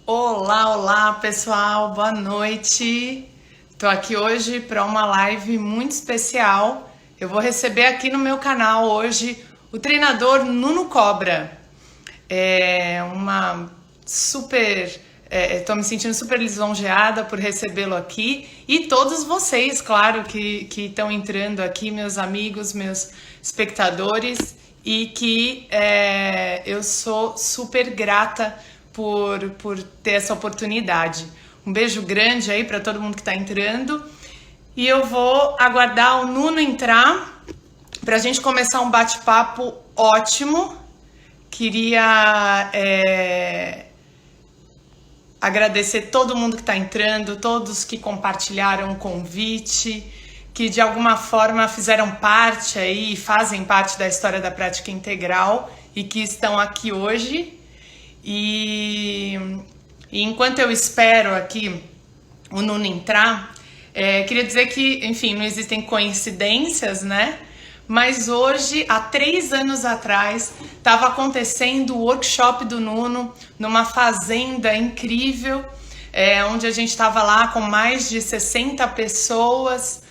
Olá, olá pessoal, boa noite. Tô aqui hoje para uma live muito especial. Eu vou receber aqui no meu canal hoje o treinador Nuno Cobra. É uma super. Estou me sentindo super lisonjeada por recebê-lo aqui e todos vocês, claro, que estão entrando aqui, meus amigos, meus espectadores, e que eu sou super grata por ter essa oportunidade. Um beijo grande aí para todo mundo que está entrando e eu vou aguardar o Nuno entrar para a gente começar um bate-papo ótimo. Queria agradecer todo mundo que está entrando, todos que compartilharam o convite, que de alguma forma fizeram parte aí, fazem parte da história da prática integral e que estão aqui hoje. E enquanto eu espero aqui o Nuno entrar, queria dizer que, enfim, não existem coincidências, né? Mas hoje, há 3 anos atrás, estava acontecendo o workshop do Nuno numa fazenda incrível, onde a gente estava lá com mais de 60 pessoas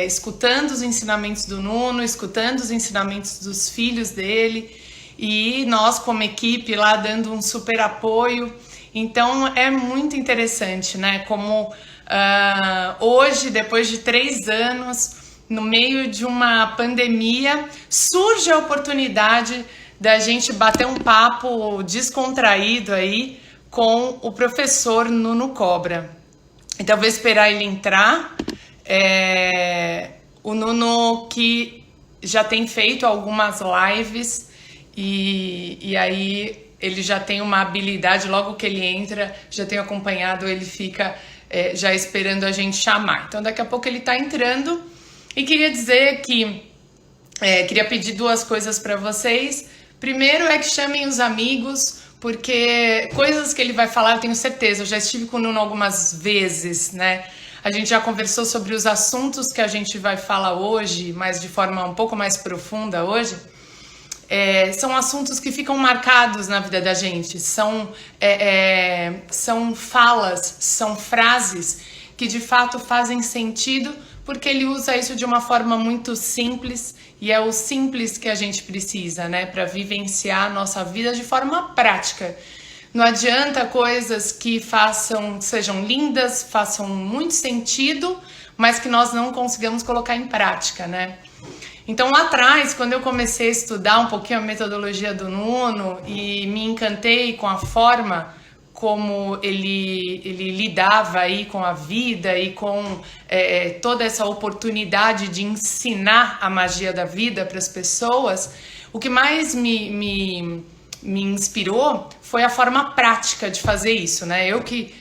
escutando os ensinamentos do Nuno, escutando os ensinamentos dos filhos dele, e nós como equipe lá dando um super apoio. Então é muito interessante, né? Como hoje, depois de 3 anos, no meio de uma pandemia, surge a oportunidade da gente bater um papo descontraído aí com o professor Nuno Cobra. Então eu vou esperar ele entrar. O Nuno, que já tem feito algumas lives e aí ele já tem uma habilidade, logo que ele entra, já tenho acompanhado, ele fica já esperando a gente chamar. Então daqui a pouco ele está entrando. E queria dizer que queria pedir 2 coisas para vocês. Primeiro é que chamem os amigos, porque coisas que ele vai falar eu tenho certeza. Eu já estive com o Nuno algumas vezes, né? A gente já conversou sobre os assuntos que a gente vai falar hoje, mas de forma um pouco mais profunda hoje. São assuntos que ficam marcados na vida da gente. São falas, são frases que de fato fazem sentido, porque ele usa isso de uma forma muito simples, e é o simples que a gente precisa, né, para vivenciar a nossa vida de forma prática. Não adianta coisas que sejam lindas, façam muito sentido, mas que nós não consigamos colocar em prática, né? Então lá atrás, quando eu comecei a estudar um pouquinho a metodologia do Nuno e me encantei com a forma como ele lidava aí com a vida e com toda essa oportunidade de ensinar a magia da vida para as pessoas, o que mais me inspirou foi a forma prática de fazer isso, né? Eu que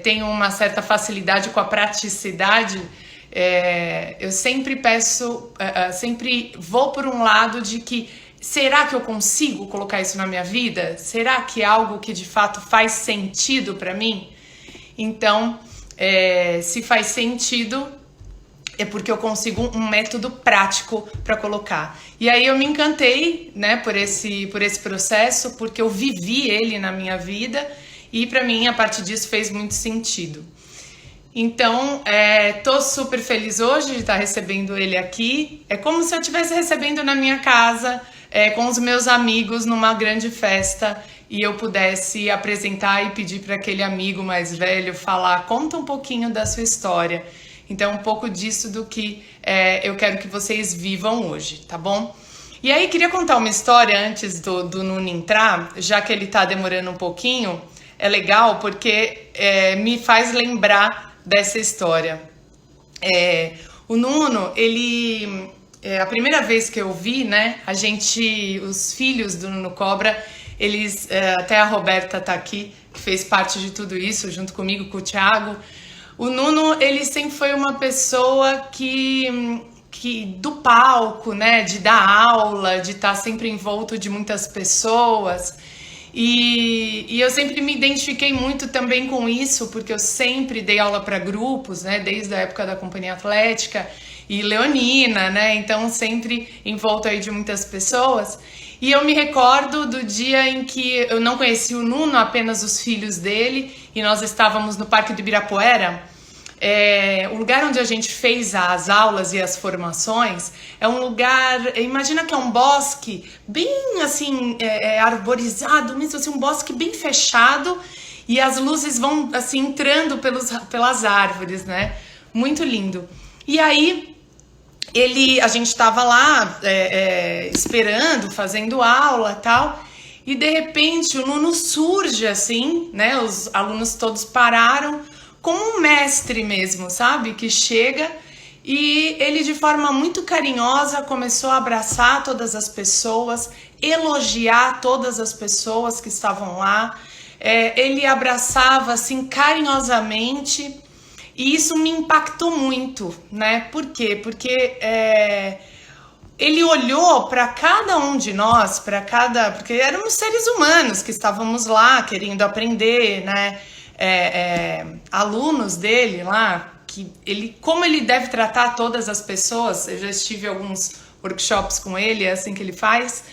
tenho uma certa facilidade com a praticidade, eu sempre sempre vou por um lado de que será que eu consigo colocar isso na minha vida? Será que é algo que de fato faz sentido para mim? Então, se faz sentido, é porque eu consigo um método prático para colocar. E aí eu me encantei, né, por esse processo, porque eu vivi ele na minha vida e para mim a partir disso fez muito sentido. Então, tô super feliz hoje de estar recebendo ele aqui. É como se eu estivesse recebendo na minha casa, com os meus amigos numa grande festa, e eu pudesse apresentar e pedir para aquele amigo mais velho falar, conta um pouquinho da sua história. Então, um pouco disso do que eu quero que vocês vivam hoje, tá bom? E aí, queria contar uma história antes do Nuno entrar, já que ele tá demorando um pouquinho. É legal porque me faz lembrar dessa história. O Nuno, ele... a primeira vez que eu vi, né, os filhos do Nuno Cobra, eles, até a Roberta tá aqui, que fez parte de tudo isso, junto comigo, com o Thiago. O Nuno, ele sempre foi uma pessoa que do palco, né, de dar aula, de estar sempre envolto de muitas pessoas. E eu sempre me identifiquei muito também com isso, porque eu sempre dei aula para grupos, né, desde a época da Companhia Atlética e Leonina, né, então sempre envolto aí de muitas pessoas. E eu me recordo do dia em que eu não conheci o Nuno, apenas os filhos dele, e nós estávamos no Parque do Ibirapuera. O lugar onde a gente fez as aulas e as formações é um lugar, imagina que é um bosque bem assim, arborizado, mesmo assim, um bosque bem fechado, e as luzes vão assim entrando pelas árvores, né? Muito lindo. E aí a gente estava lá esperando, fazendo aula e tal, e de repente o Nuno surge assim, né? Os alunos todos pararam, como um mestre mesmo, sabe? Que chega e ele de forma muito carinhosa começou a abraçar todas as pessoas, elogiar todas as pessoas que estavam lá. Ele abraçava assim carinhosamente e isso me impactou muito, né? Por quê? Porque ele olhou para cada um de nós, porque éramos seres humanos que estávamos lá querendo aprender, né? Alunos dele lá, como ele deve tratar todas as pessoas. Eu já estive em alguns workshops com ele, é assim que ele faz.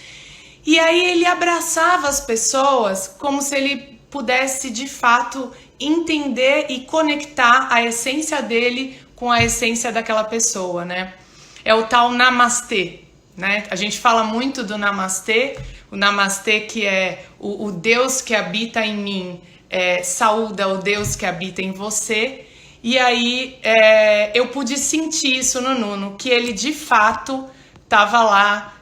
E aí ele abraçava as pessoas como se ele pudesse de fato entender e conectar a essência dele com a essência daquela pessoa, né? É o tal namastê, né? A gente fala muito do namastê, o namastê que é o Deus que habita em mim, saúda o Deus que habita em você. E aí eu pude sentir isso no Nuno, que ele de fato estava lá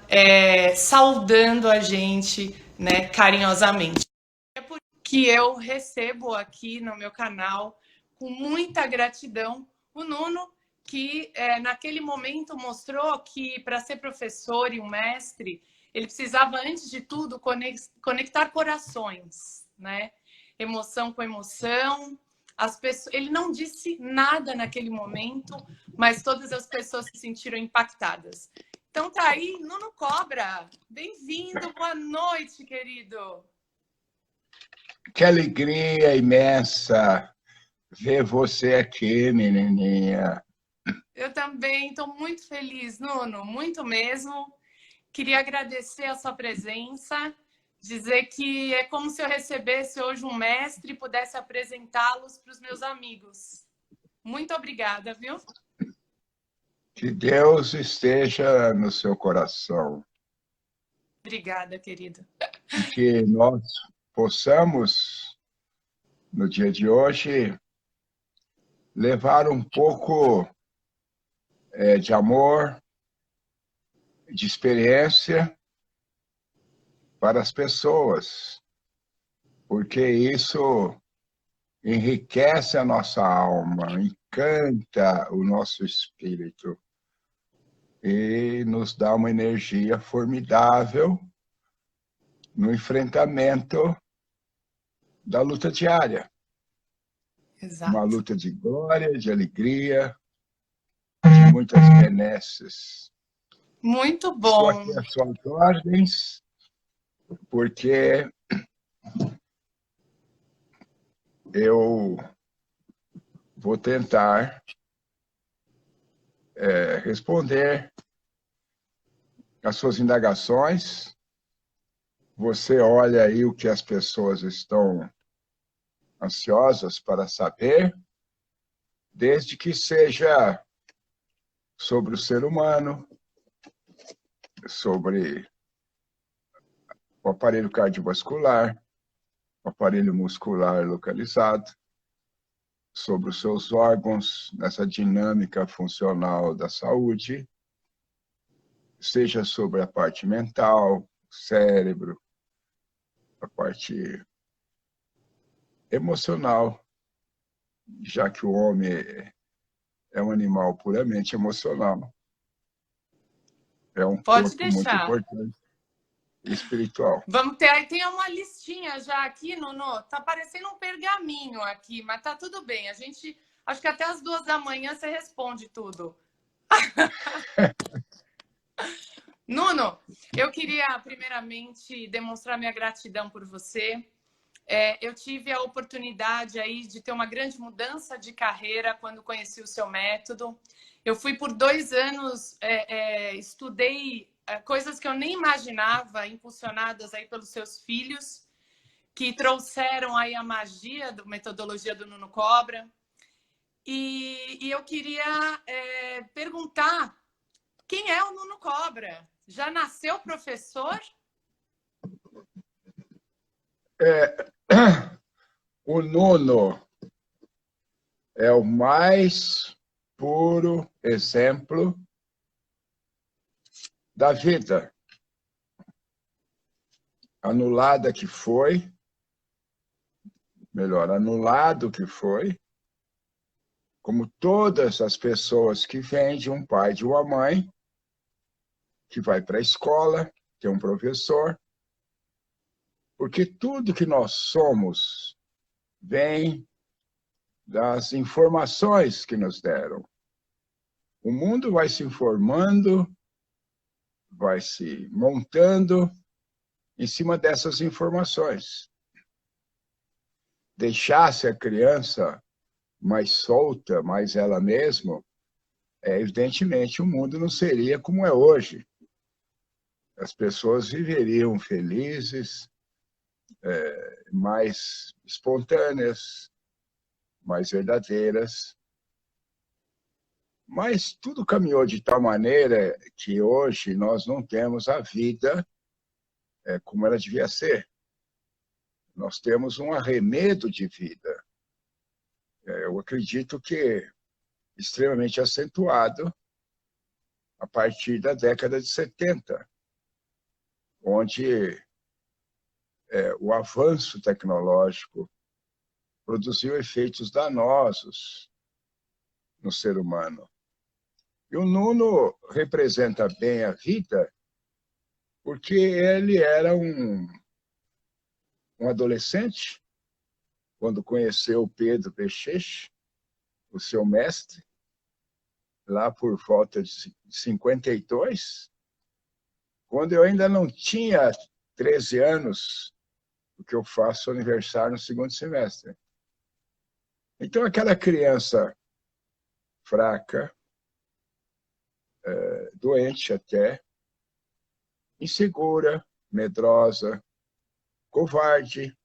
saudando a gente, né, carinhosamente. É por que eu recebo aqui no meu canal, com muita gratidão, o Nuno, que naquele momento mostrou que para ser professor e um mestre, ele precisava, antes de tudo, conectar corações, né? Emoção com emoção. Ele não disse nada naquele momento, mas todas as pessoas se sentiram impactadas. Então tá aí, Nuno Cobra. Bem-vindo, boa noite, querido. Que alegria imensa ver você aqui, menininha. Eu também estou muito feliz, Nuno, muito mesmo. Queria agradecer a sua presença, dizer que é como se eu recebesse hoje um mestre e pudesse apresentá-los para os meus amigos. Muito obrigada, viu? Que Deus esteja no seu coração Obrigada, querido. e que nós possamos, no dia de hoje, levar um pouco de amor, de experiência para as pessoas, porque isso enriquece a nossa alma, encanta o nosso espírito e nos dá uma energia formidável no enfrentamento da luta diária. Uma Exato. luta de glória, de alegria, de muitas benesses. Muito Estou aqui bom. às suas ordens, porque eu vou tentar responder às suas indagações. Você olha aí o que as pessoas estão ansiosas para saber, desde que seja sobre o ser humano, sobre o aparelho cardiovascular, o aparelho muscular localizado, sobre os seus órgãos, nessa dinâmica funcional da saúde, seja sobre a parte mental, cérebro, a parte emocional, já que o homem é um animal puramente emocional. É um Pode corpo muito deixar. importante e espiritual. Vamos ter, aí tem uma listinha já aqui, Nuno. Tá parecendo um pergaminho aqui, mas tá tudo bem. A gente, acho que até as 2 da manhã você responde tudo. Nuno, eu queria primeiramente demonstrar minha gratidão por você. Eu tive a oportunidade aí de ter uma grande mudança de carreira quando conheci o seu método. Eu fui por 2 anos, estudei coisas que eu nem imaginava, impulsionadas aí pelos seus filhos, que trouxeram aí a magia da metodologia do Nuno Cobra. E eu queria perguntar, quem é o Nuno Cobra? Já nasceu professor? O Nuno é o mais puro exemplo da vida anulada que foi, melhor, anulado que foi, como todas as pessoas que vêm de um pai e de uma mãe, que vai para a escola, tem um professor, porque tudo que nós somos vem das informações que nos deram. O mundo vai se informando, vai se montando em cima dessas informações. Deixasse a criança mais solta, mais ela mesma, evidentemente o mundo não seria como é hoje. As pessoas viveriam felizes, mais espontâneas, mais verdadeiras. Mas tudo caminhou de tal maneira que hoje nós não temos a vida como ela devia ser. Nós temos um arremedo de vida. Eu acredito que extremamente acentuado a partir da década de 70, onde o avanço tecnológico produziu efeitos danosos no ser humano. E o Nuno representa bem a vida porque ele era um adolescente quando conheceu Pedro Becheche, o seu mestre, lá por volta de 52, quando eu ainda não tinha 13 anos, porque eu faço aniversário no segundo semestre. Então, aquela criança fraca, doente até, insegura, medrosa, covarde,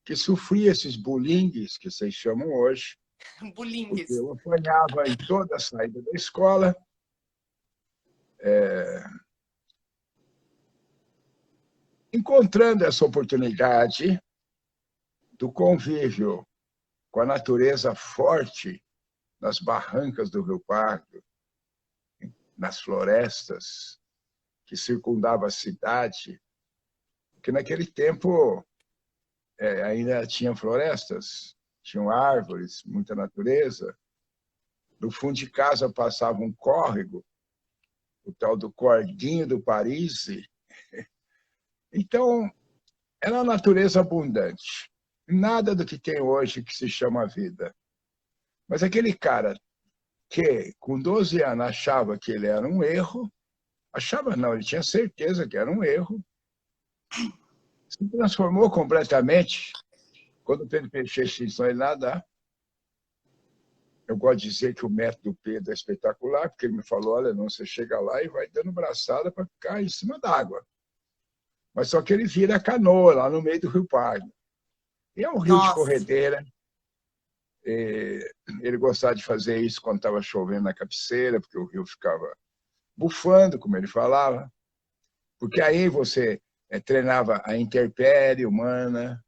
que sofria esses bullyings que vocês chamam hoje, porque Bulingues. eu apanhava em toda a saída da escola, encontrando essa oportunidade do convívio com a natureza forte nas barrancas do Rio Pardo, nas florestas que circundavam a cidade, que naquele tempo ainda tinha florestas, tinham árvores, muita natureza. No fundo de casa passava um córrego, o tal do Cordinho do Parise. Então, era uma natureza abundante. Nada do que tem hoje que se chama vida. Mas aquele cara que, com 12 anos, achava que ele era um erro, achava não, ele tinha certeza que era um erro, se transformou completamente quando o Pedro Peixoto ensinou ele a nadar. Eu gosto de dizer que o método Pedro é espetacular, porque ele me falou, olha, não, você chega lá e vai dando braçada para ficar em cima d'água. Mas só que ele vira a canoa lá no meio do Rio Pardo. E é um rio de corredeira. Ele gostava de fazer isso quando estava chovendo na cabeceira, porque o rio ficava bufando, como ele falava. Porque aí você treinava a intempérie humana,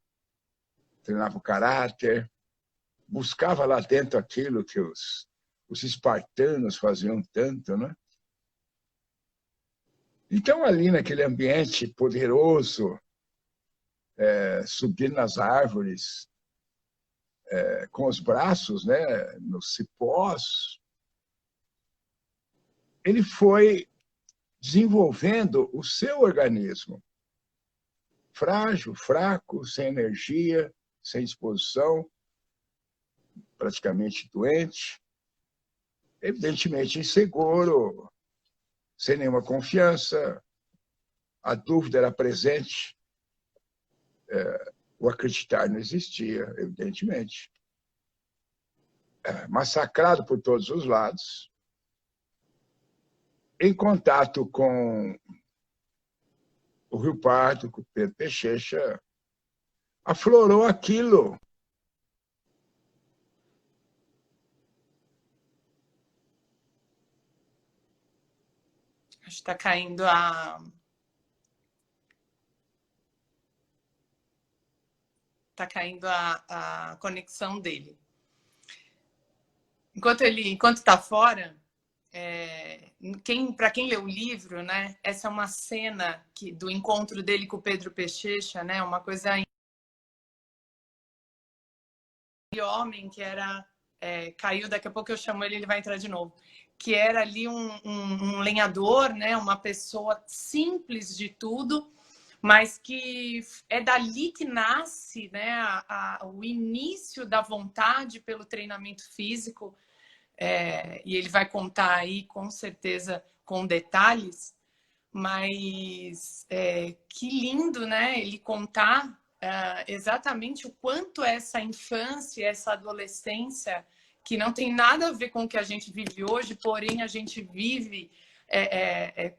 treinava o caráter, buscava lá dentro aquilo que os espartanos faziam tanto, né? Então, ali naquele ambiente poderoso, subindo nas árvores, com os braços, né, nos cipós, ele foi desenvolvendo o seu organismo. Frágil, fraco, sem energia, sem disposição, praticamente doente, evidentemente inseguro, sem nenhuma confiança, a dúvida era presente, o acreditar não existia, evidentemente. Massacrado por todos os lados. em contato com o Rio Pardo, com o Pedro Peixeira, aflorou aquilo. Acho que está caindo a... Tá caindo a conexão dele. Enquanto está fora, para quem lê o livro, né, essa é uma cena do encontro dele com o Pedro Peixeira, né, uma coisa homem que era caiu, daqui a pouco eu chamo ele vai entrar de novo, que era ali um lenhador, né, uma pessoa simples de tudo, mas que é dali que nasce, né, o início da vontade pelo treinamento físico. E ele vai contar aí, com certeza, com detalhes, mas que lindo, né? Ele contar exatamente o quanto essa infância, essa adolescência, que não tem nada a ver com o que a gente vive hoje, porém a gente vive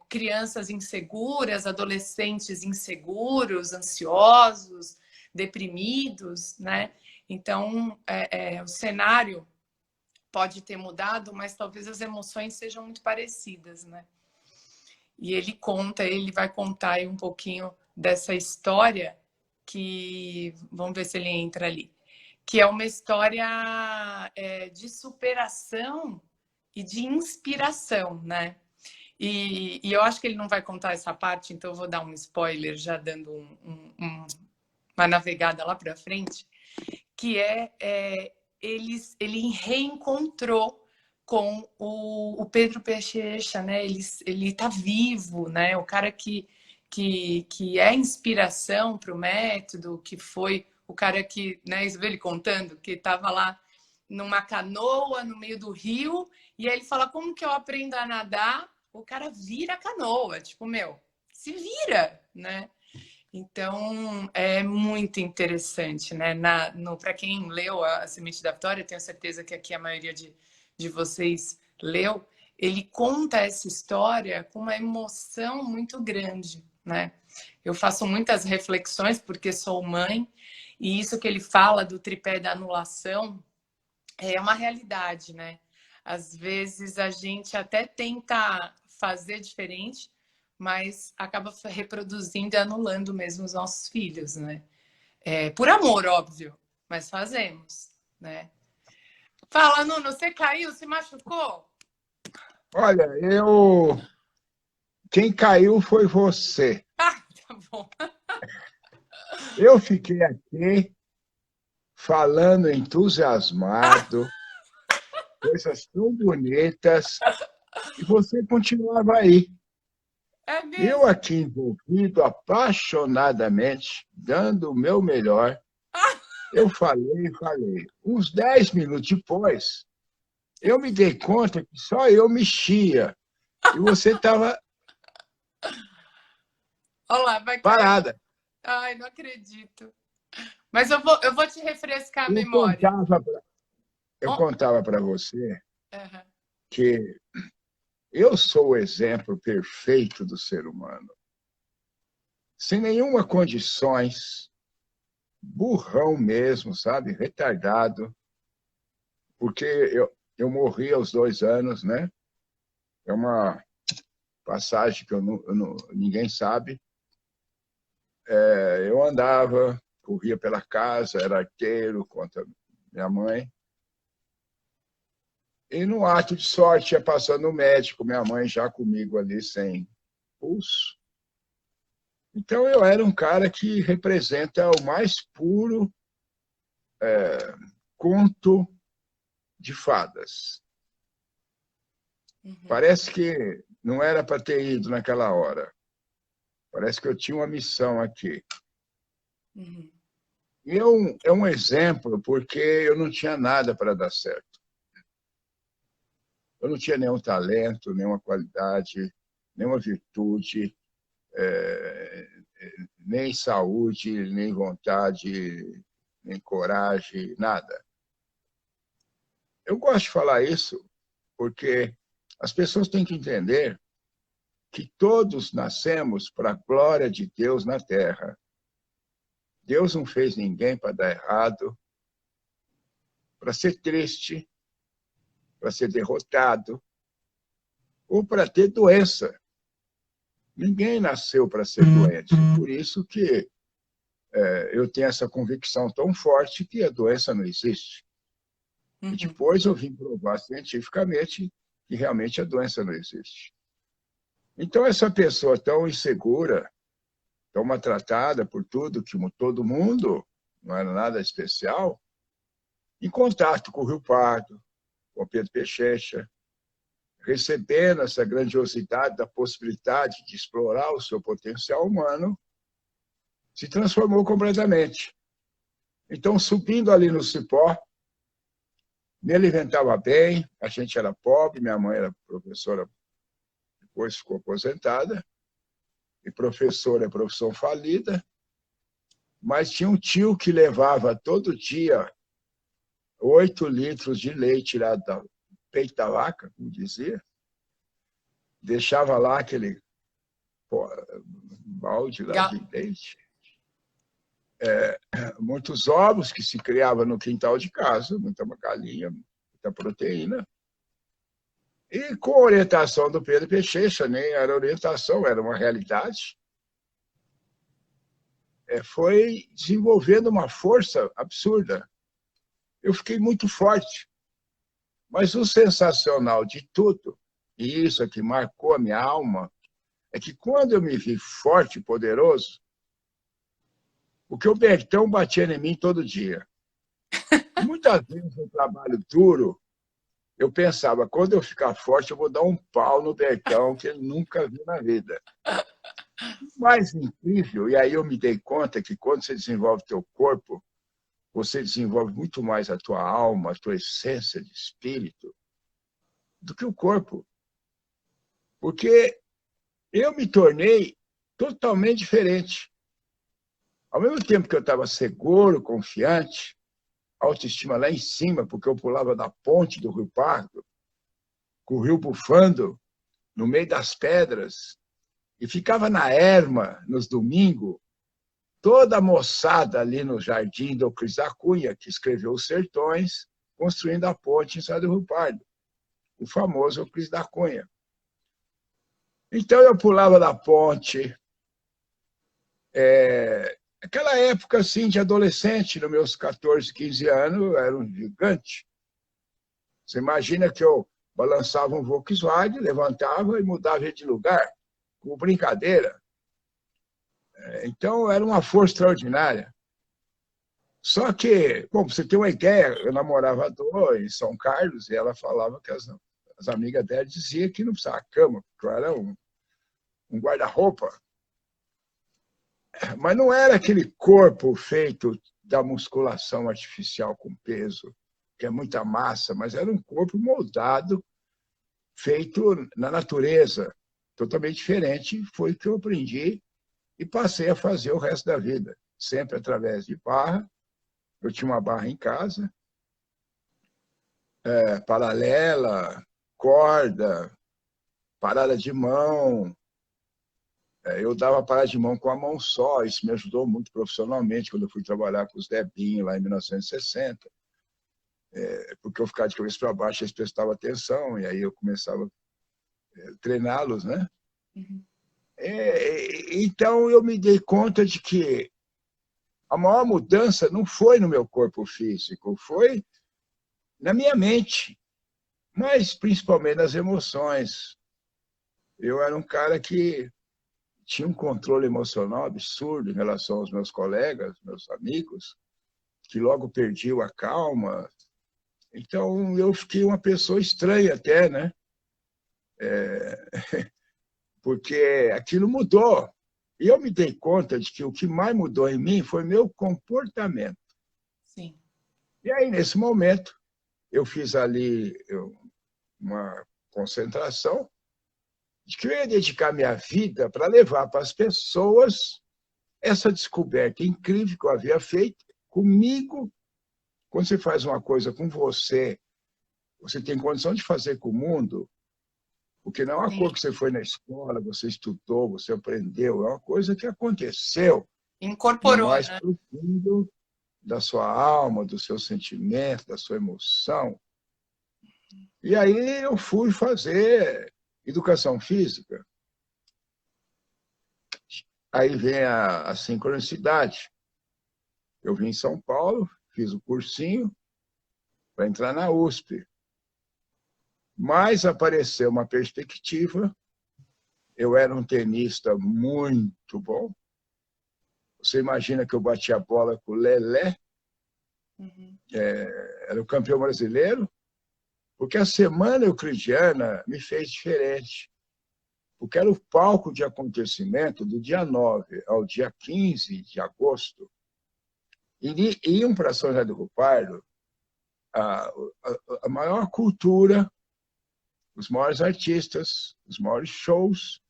crianças inseguras, adolescentes inseguros, ansiosos, deprimidos, né? Então, o cenário pode ter mudado, mas talvez as emoções sejam muito parecidas, né? E ele vai contar aí um pouquinho dessa história que, vamos ver se ele entra ali, que é uma história de superação e de inspiração, né? E eu acho que ele não vai contar essa parte, então eu vou dar um spoiler, já dando uma navegada lá para frente, que ele reencontrou com o Pedro Peixeira, né? Ele tá vivo, né? O cara que é inspiração para o método, que foi o cara que, né? Isso ele contando, que estava lá numa canoa no meio do rio, e aí ele fala, como que eu aprendo a nadar? O cara vira a canoa, tipo, se vira, né? Então, é muito interessante, né? Para quem leu A Semente da Vitória, tenho certeza que aqui a maioria de vocês leu, ele conta essa história com uma emoção muito grande, né? Eu faço muitas reflexões porque sou mãe, e isso que ele fala do tripé da anulação é uma realidade, né? Às vezes a gente até tenta fazer diferente, mas acaba reproduzindo e anulando mesmo os nossos filhos, né? Por amor, óbvio, mas fazemos, né? Fala, Nuno, você caiu, se machucou? Olha, quem caiu foi você. Ah, tá bom. Eu fiquei aqui falando entusiasmado, coisas tão bonitas, e você continuava aí. É Eu mesmo? aqui envolvido apaixonadamente, dando o meu melhor. Eu falei. Uns 10 minutos depois, eu me dei conta que só eu mexia. E você estava Olha lá, vai cair. parada. Ai, não acredito. Mas eu vou te refrescar a Eu memória. Oh, contava para você uhum, que eu sou o exemplo perfeito do ser humano. Sem nenhuma condições, burrão mesmo, sabe? Retardado. Porque eu morri aos 2 anos, né? É uma passagem que ninguém sabe. Eu andava, corria pela casa, era arteiro contra minha mãe. E no ato de sorte, ia passando o médico, minha mãe já comigo ali sem pulso. Então eu era um cara que representa o mais puro conto de fadas. uhum, Parece que não era para ter ido naquela hora. Parece que eu tinha uma missão aqui. uhum, E é um exemplo porque eu não tinha nada para dar certo. Eu não tinha nenhum talento, nenhuma qualidade, nenhuma virtude, nem saúde, nem vontade, nem coragem, nada. Eu gosto de falar isso porque as pessoas têm que entender que todos nascemos para a glória de Deus na Terra. Deus não fez ninguém para dar errado, para ser triste, para ser derrotado, ou para ter doença. Ninguém nasceu para ser doente. Por isso que eu tenho essa convicção tão forte que a doença não existe. E depois eu vim provar cientificamente que realmente a doença não existe. Então, essa pessoa tão insegura, tão maltratada por tudo, que todo mundo, não era nada especial, em contato com o Rio Pardo, com o Pedro Pechecha, recebendo essa grandiosidade da possibilidade de explorar o seu potencial humano, se transformou completamente. Então, subindo ali no cipó, me alimentava bem, a gente era pobre, minha mãe era professora, depois ficou aposentada, e professora é profissão falida, mas tinha um tio que levava todo dia 8 litros de leite tirado do peito da vaca, como dizia, deixava lá aquele balde lá de leite, muitos ovos que se criavam no quintal de casa, muita galinha, muita proteína, e com a orientação do Pedro Pechecha, nem era orientação, era uma realidade, foi desenvolvendo uma força absurda. Eu fiquei muito forte, mas o sensacional de tudo, e isso é que marcou a minha alma, é que quando eu me vi forte e poderoso, porque o Bertão batia em mim todo dia. Muitas vezes no trabalho duro, eu pensava, quando eu ficar forte, eu vou dar um pau no Bertão, que ele nunca viu na vida. O mais incrível, e aí eu me dei conta que quando você desenvolve teu corpo, você desenvolve muito mais a tua alma, a tua essência de espírito, do que o corpo. Porque eu me tornei totalmente diferente. Ao mesmo tempo que eu estava seguro, confiante, autoestima lá em cima, porque eu pulava da ponte do Rio Pardo, com o rio bufando, no meio das pedras, e ficava na erma, nos domingos, toda a moçada ali no jardim do Euclides da Cunha, que escreveu Os Sertões, construindo a ponte em cima do Rio Pardo, o famoso Euclides da Cunha. Então eu pulava da ponte, aquela época assim de adolescente, nos meus 14, 15 anos, eu era um gigante. Você imagina que eu balançava um Volkswagen, levantava e mudava de lugar, com brincadeira. Então era uma força extraordinária. Só que, bom, pra você ter uma ideia, eu namorava a Dô em São Carlos e ela falava que as amigas dela diziam que não precisava cama, porque eu era um guarda-roupa. Mas não era aquele corpo feito da musculação artificial com peso, que é muita massa, mas era um corpo moldado, feito na natureza, totalmente diferente. Foi o que eu aprendi e passei a fazer o resto da vida, sempre através de barra. Eu tinha uma barra em casa, paralela, corda, parada de mão. Eu dava parada de mão com a mão só, isso me ajudou muito profissionalmente quando eu fui trabalhar com os Debinho lá em 1960, porque eu ficava de cabeça para baixo, eles prestavam atenção, e aí eu começava a treiná-los, né? Uhum. Então eu me dei conta de que a maior mudança não foi no meu corpo físico, foi na minha mente, mas principalmente nas emoções. Eu era um cara que tinha um controle emocional absurdo em relação aos meus colegas, meus amigos, que logo perdiam a calma. Então, eu fiquei uma pessoa estranha até, né? Porque aquilo mudou. E eu me dei conta de que o que mais mudou em mim foi meu comportamento. Sim. E aí, nesse momento, eu fiz ali uma concentração de que eu ia dedicar minha vida para levar para as pessoas essa descoberta incrível que eu havia feito comigo. Quando você faz uma coisa com você, você tem condição de fazer com o mundo, Porque não é uma Sim. coisa que você foi na escola, você estudou, você aprendeu, é uma coisa que aconteceu no Incorporou, mais né? profundo da sua alma, do seu sentimento, da sua emoção. E aí eu fui fazer educação física. Aí vem a sincronicidade. Eu vim em São Paulo, fiz o cursinho para entrar na USP. Mas apareceu uma perspectiva. Eu era um tenista muito bom. Você imagina que eu bati a bola com o Lelé, Uhum. era o campeão brasileiro, porque a semana euclidiana me fez diferente. Porque era o palco de acontecimento do dia 9 ao dia 15 de agosto. E iam para São José do Rio Pardo a maior cultura, os maiores artistas, os maiores shows,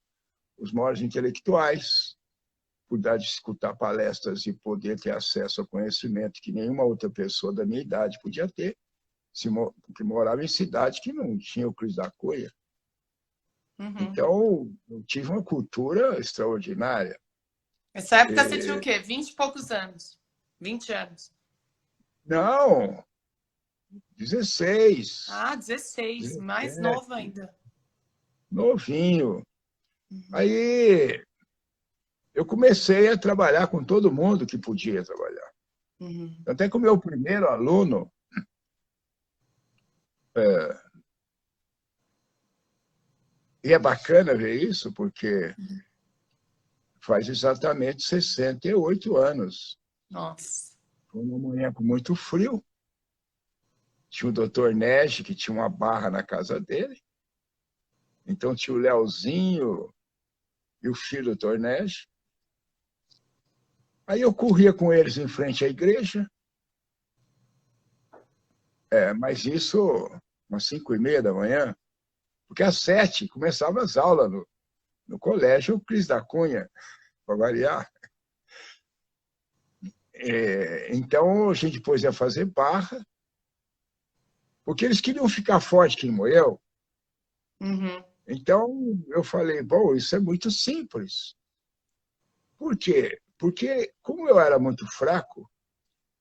os maiores intelectuais, poder escutar palestras e poder ter acesso ao conhecimento que nenhuma outra pessoa da minha idade podia ter, porque morava em cidade que não tinha o Cris da Cunha. Uhum. Então, eu tive uma cultura extraordinária. Nessa época você tinha o quê? 20 e poucos anos. 20 anos. Não, 16, Ah, 16. Mais novo 17, ainda. novinho. Uhum. Aí eu comecei a trabalhar com todo mundo que podia trabalhar. Uhum. Até que o meu primeiro aluno, e é bacana ver isso, porque faz exatamente 68 anos. Nossa. Foi uma manhã com muito frio. Tinha o doutor Nege, que tinha uma barra na casa dele. Então tinha o Leozinho e o filho do doutor Nege. Aí eu corria com eles em frente à igreja, mas isso umas 5h30 da manhã, porque às 7 começavam as aulas no colégio Cris da Cunha, para variar. Então a gente depois ia fazer barra, porque eles queriam ficar forte que moeu. Uhum. Então eu falei, bom, isso é muito simples. Por quê? Porque como eu era muito fraco,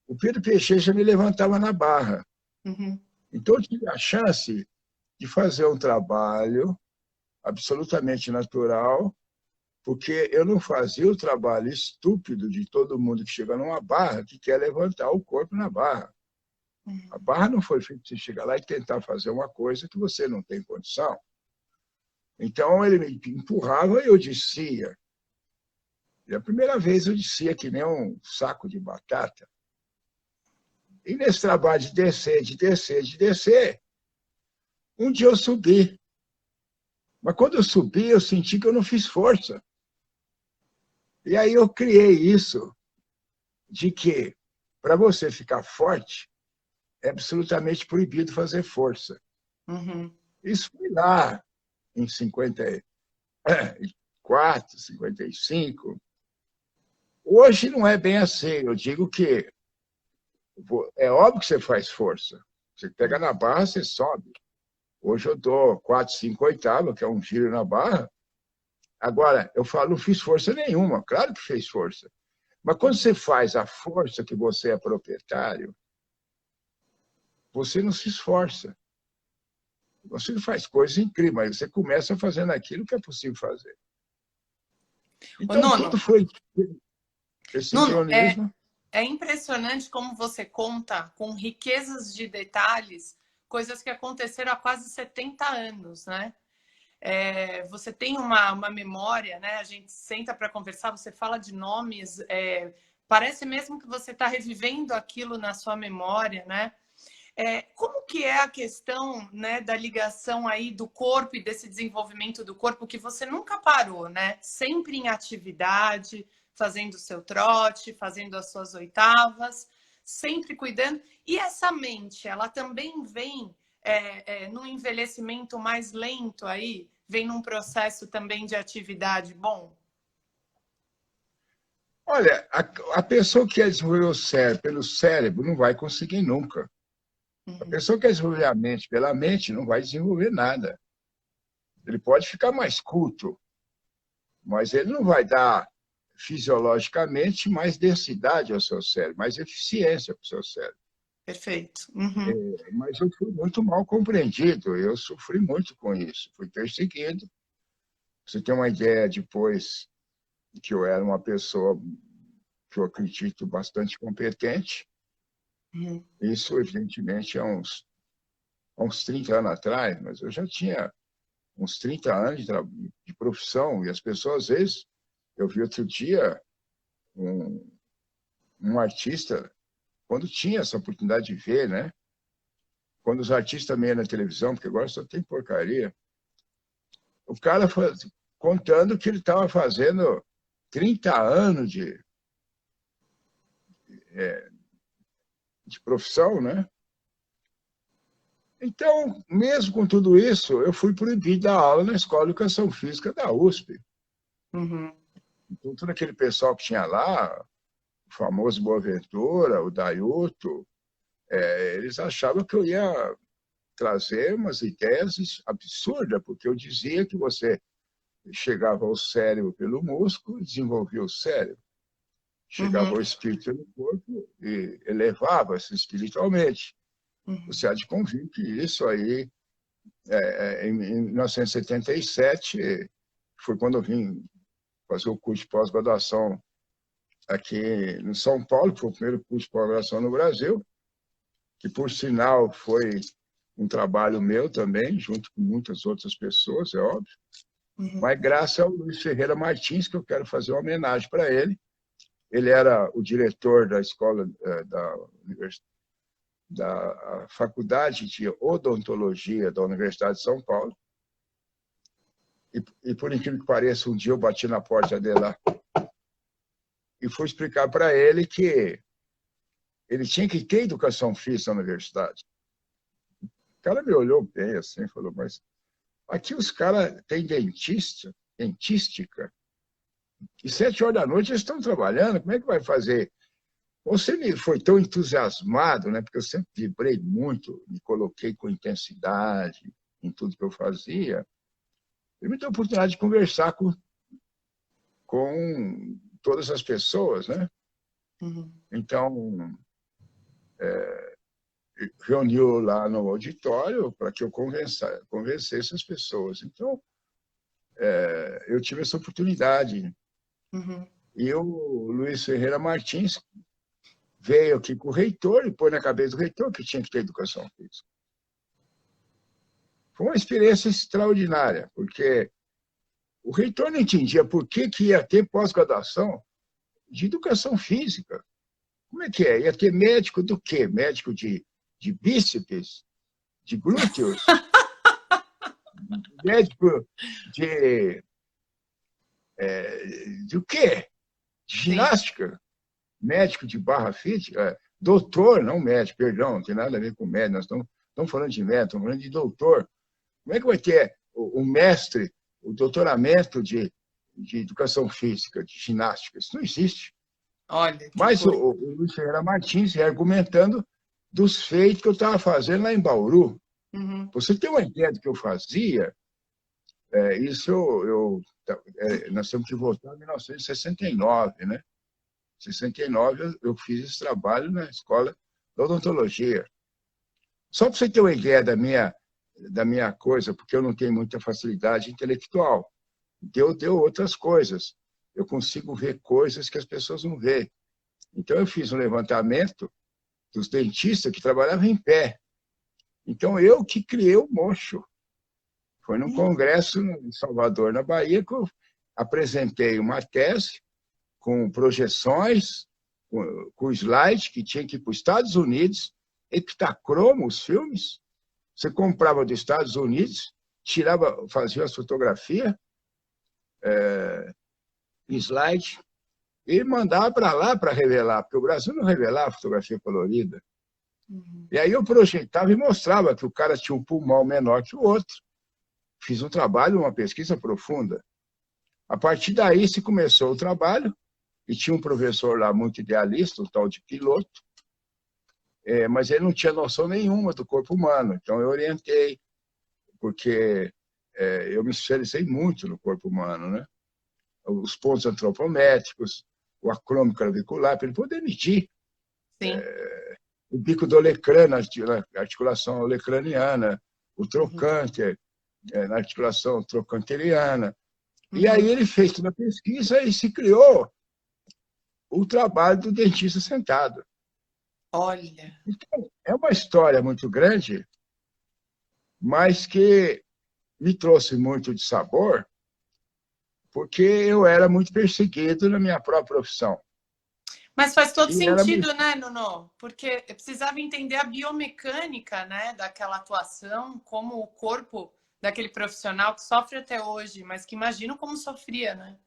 o Pedro Peixeira já me levantava na barra. Uhum. Então eu tive a chance de fazer um trabalho absolutamente natural, porque eu não fazia o trabalho estúpido de todo mundo que chega numa barra que quer levantar o corpo na barra. A Uhum. barra não foi feita para você chegar lá e tentar fazer uma coisa que você não tem condição. Então ele me empurrava e eu descia. E a primeira vez eu descia que nem um saco de batata. E nesse trabalho de descer, de descer, de descer, um dia eu subi. Mas quando eu subi, eu senti que eu não fiz força. E aí eu criei isso, de que para você ficar forte, é absolutamente proibido fazer força. Uhum. Isso foi lá em 54, 55. Hoje não é bem assim. Eu digo que é óbvio que você faz força. Você pega na barra, você sobe. Hoje eu dou 4, 5 oitavas, que é um giro na barra. Agora, eu falo, não fiz força nenhuma. Claro que fez força. Mas quando você faz a força que você é proprietário, você não se esforça. Você faz coisas incríveis, mas você começa fazendo aquilo que é possível fazer. Ô, Então, tudo Nono, foi esse Nuno, sincronismo. é impressionante como você conta com riquezas de detalhes, coisas que aconteceram há quase 70 anos, né? Você tem uma memória, né? A gente senta para conversar, você fala de nomes, parece mesmo que você está revivendo aquilo na sua memória, né? Como que é a questão, né, da ligação aí do corpo e desse desenvolvimento do corpo que você nunca parou, né? Sempre em atividade, fazendo o seu trote, fazendo as suas oitavas, sempre cuidando. E essa mente, ela também vem num envelhecimento mais lento aí, vem num processo também de atividade bom? Olha, a pessoa que quer desenvolver o cérebro pelo cérebro não vai conseguir nunca. A Uhum. pessoa que quer desenvolver a mente pela mente não vai desenvolver nada. Ele pode ficar mais culto, mas ele não vai dar fisiologicamente mais densidade ao seu cérebro, mais eficiência para o seu cérebro. Perfeito. Uhum. Mas eu fui muito mal compreendido, eu sofri muito com isso, fui perseguido. Você tem uma ideia, depois que eu era uma pessoa que eu acredito bastante competente, Uhum. isso evidentemente há uns 30 anos atrás, mas eu já tinha uns 30 anos de profissão, e as pessoas, às vezes, eu vi outro dia um artista, quando tinha essa oportunidade de ver, né? Quando os artistas também na televisão, porque agora só tem porcaria, o cara contando que ele estava fazendo 30 anos de profissão, né? Então, mesmo com tudo isso, eu fui proibido da aula na Escola de Educação Física da USP. Uhum. Então, todo aquele pessoal que tinha lá, o famoso Boaventura, o Dailton, eles achavam que eu ia trazer umas ideias absurdas, porque eu dizia que você chegava ao cérebro pelo músculo e desenvolvia o cérebro. Chegava Uhum. ao espírito no corpo e elevava-se espiritualmente. Uhum. Você há de convir que isso aí, em 1977, foi quando eu vim fazer o curso de pós-graduação aqui em São Paulo, que foi o primeiro curso de pós-graduação no Brasil, que, por sinal, foi um trabalho meu também, junto com muitas outras pessoas, é óbvio, Uhum. mas graças ao Luiz Ferreira Martins, que eu quero fazer uma homenagem para ele. Ele era o diretor da escola da Faculdade de Odontologia da Universidade de São Paulo. E por incrível que pareça, um dia eu bati na porta dele lá e fui explicar para ele que ele tinha que ter educação física na universidade. O cara me olhou bem assim e falou, mas aqui os caras têm dentística, e 7 horas da noite eles estão trabalhando, como é que vai fazer? Você me foi tão entusiasmado, né? Porque eu sempre vibrei muito, me coloquei com intensidade em tudo que eu fazia. Ele me deu a oportunidade de conversar com todas as pessoas, né? Uhum. Então, reuniu lá no auditório para que eu convencesse as pessoas. Então, eu tive essa oportunidade. Uhum. E o Luiz Ferreira Martins veio aqui com o reitor e pôs na cabeça do reitor que tinha que ter educação física. Foi uma experiência extraordinária, porque o reitor não entendia por que ia ter pós-graduação de educação física. Como é que é? Ia ter médico do quê? Médico de bíceps, de glúteos, médico de o quê? De Sim. ginástica, médico de barra física, doutor, não médico, perdão, não tem nada a ver com médico, nós estamos falando de médico, estamos falando de doutor. Como é que vai ter o mestre, o doutoramento de educação física, de ginástica? Isso não existe. Olha, que Mas coisa. o Luiz Ferreira Martins ia argumentando dos feitos que eu estava fazendo lá em Bauru. Uhum. Você tem uma ideia do que eu fazia? Isso nós temos que voltar em 1969, né? Em 69 eu fiz esse trabalho na escola de odontologia. Só para você ter uma ideia da minha coisa, porque eu não tenho muita facilidade intelectual. Deu outras coisas. Eu consigo ver coisas que as pessoas não veem. Então, eu fiz um levantamento dos dentistas que trabalhavam em pé. Então, eu que criei o mocho. Foi num congresso em Salvador, na Bahia, que eu apresentei uma tese com projeções, com slide, que tinha que ir para os Estados Unidos, heptacromo, os filmes. Você comprava dos Estados Unidos, fazia as fotografias, slide, e mandava para lá para revelar, porque o Brasil não revelava fotografia colorida. Uhum. E aí eu projetava e mostrava que o cara tinha um pulmão menor que o outro. Fiz um trabalho, uma pesquisa profunda. A partir daí se começou o trabalho, e tinha um professor lá muito idealista, um tal de Piloto, mas ele não tinha noção nenhuma do corpo humano. Então eu orientei, porque eu me especializei muito no corpo humano, né? Os pontos antropométricos, o acrômio clavicular, para ele poder medir Sim. o bico do olecrano, na articulação olecraniana, o Uhum. trocânter, na articulação trocanteriana. E aí Uhum. ele fez toda a pesquisa e se criou o trabalho do dentista sentado. Olha. Então, é uma história muito grande, mas que me trouxe muito de sabor, porque eu era muito perseguido na minha própria profissão. Mas faz todo E era muito... sentido, né, Nuno? Porque eu precisava entender a biomecânica, né, daquela atuação, como o corpo daquele profissional que sofre até hoje, mas que imagino como sofria, né?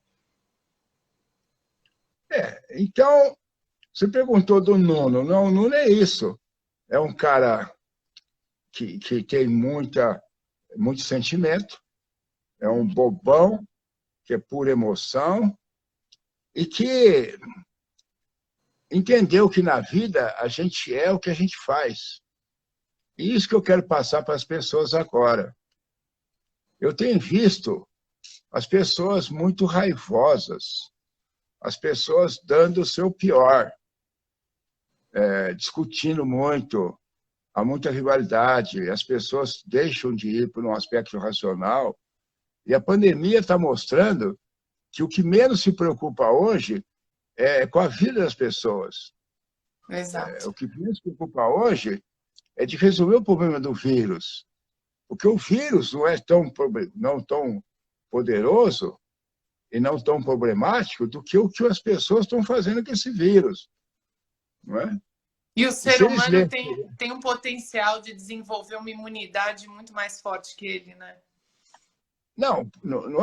Então, você perguntou do Nuno. Não, o Nuno é isso. É um cara que tem muito sentimento, é um bobão, que é pura emoção, e que entendeu que na vida a gente é o que a gente faz. E isso que eu quero passar para as pessoas agora. Eu tenho visto as pessoas muito raivosas, as pessoas dando o seu pior, discutindo muito, há muita rivalidade, as pessoas deixam de ir para um aspecto racional, e a pandemia está mostrando que o que menos se preocupa hoje é com a vida das pessoas. Exato. O que menos se preocupa hoje é de resolver o problema do vírus, porque o vírus não é não tão poderoso e não tão problemático do que o que as pessoas estão fazendo com esse vírus, não é? E o E ser se eles humano lerem... tem um potencial de desenvolver uma imunidade muito mais forte que ele, né? Não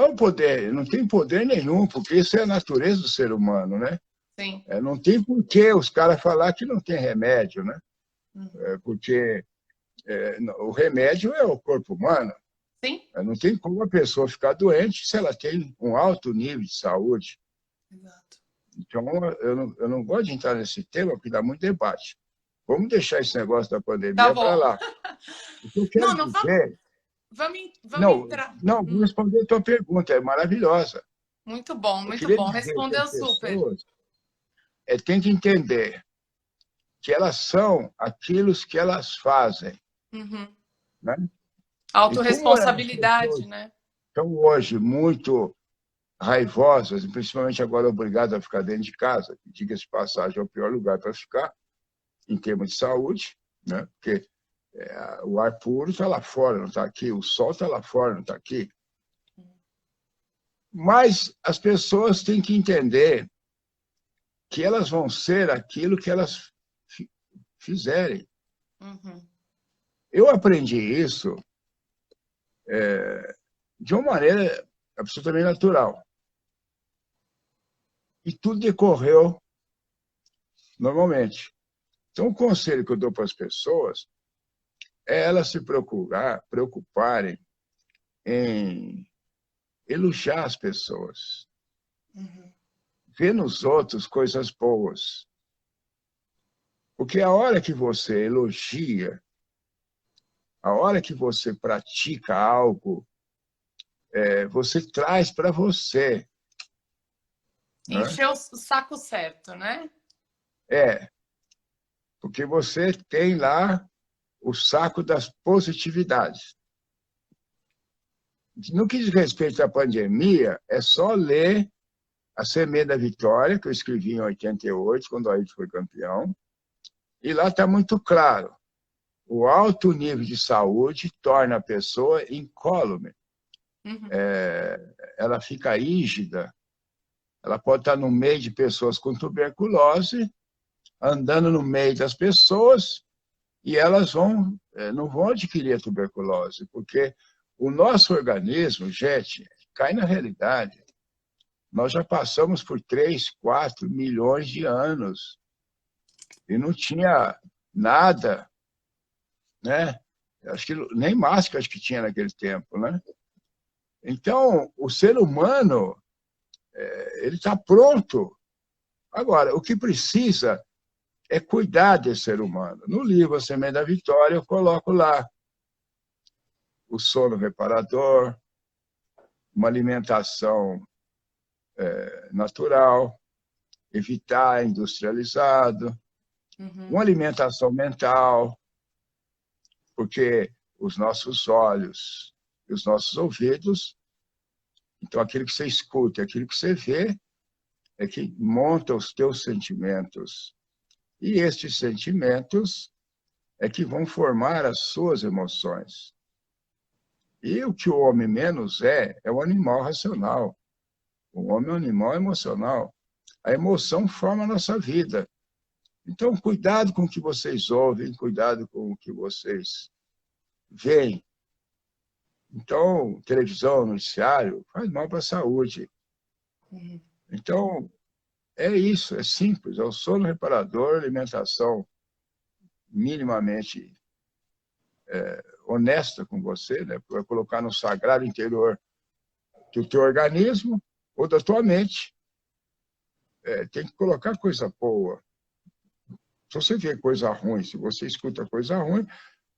é um poder, não tem poder nenhum, porque isso é a natureza do ser humano, né? Sim. Não tem por que os caras falar que não tem remédio, né? Uhum. Porque o remédio é o corpo humano. Sim. Não tem como a pessoa ficar doente se ela tem um alto nível de saúde. Exato. Então, eu não gosto de entrar nesse tema, porque dá muito debate. Vamos deixar esse negócio da Tá pandemia para bom. lá. O que eu quero Não, não vamos, dizer... vamos entrar. Não, vou responder a tua pergunta, é maravilhosa. Muito bom, Eu muito queria bom. dizer que as Respondeu super. pessoas têm que entender que elas são aquilo que elas fazem, Uhum. né? E como as Autoresponsabilidade, pessoas né? estão hoje muito raivosas, e principalmente agora obrigadas a ficar dentro de casa, que, diga-se de passagem, é o pior lugar para ficar, em termos de saúde, né? Porque o ar puro está lá fora, não está aqui, o sol está lá fora, não está aqui. Mas as pessoas têm que entender que elas vão ser aquilo que elas fizerem. Uhum. Eu aprendi isso de uma maneira absolutamente natural. E tudo decorreu normalmente. Então, o conselho que eu dou para as pessoas é elas se preocuparem em elogiar as pessoas, Uhum. ver nos outros coisas boas. Porque a hora que você elogia, a hora que você pratica algo, você traz para você. Né? Encheu o saco certo, né? Porque você tem lá o saco das positividades. No que diz respeito à pandemia, é só ler A Semente da Vitória, que eu escrevi em 88, quando o Ayrton foi campeão, e lá está muito claro. O alto nível de saúde torna a pessoa incólume. Uhum. Ela fica rígida. Ela pode estar no meio de pessoas com tuberculose, andando no meio das pessoas, e elas não vão adquirir a tuberculose, porque o nosso organismo, gente, cai na realidade. Nós já passamos por 3, 4 milhões de anos e não tinha nada, né? Acho que nem máscara acho que tinha naquele tempo, né? Então, o ser humano, ele está pronto. Agora, o que precisa é cuidar desse ser humano. No livro A Semente da Vitória, eu coloco lá o sono reparador, uma alimentação natural, evitar industrializado, uma alimentação mental, porque os nossos olhos e os nossos ouvidos, então aquilo que você escuta, aquilo que você vê, é que monta os teus sentimentos. E estes sentimentos é que vão formar as suas emoções. E o que o homem menos é o animal racional. O homem é um animal emocional. A emoção forma a nossa vida. Então, cuidado com o que vocês ouvem, cuidado com o que vocês veem. Então, televisão, noticiário, faz mal para a saúde. Então, é isso, é simples. É o sono reparador, alimentação minimamente honesta com você, né? Para colocar no sagrado interior do teu organismo ou da tua mente. Tem que colocar coisa boa. Se você vê coisa ruim, se você escuta coisa ruim,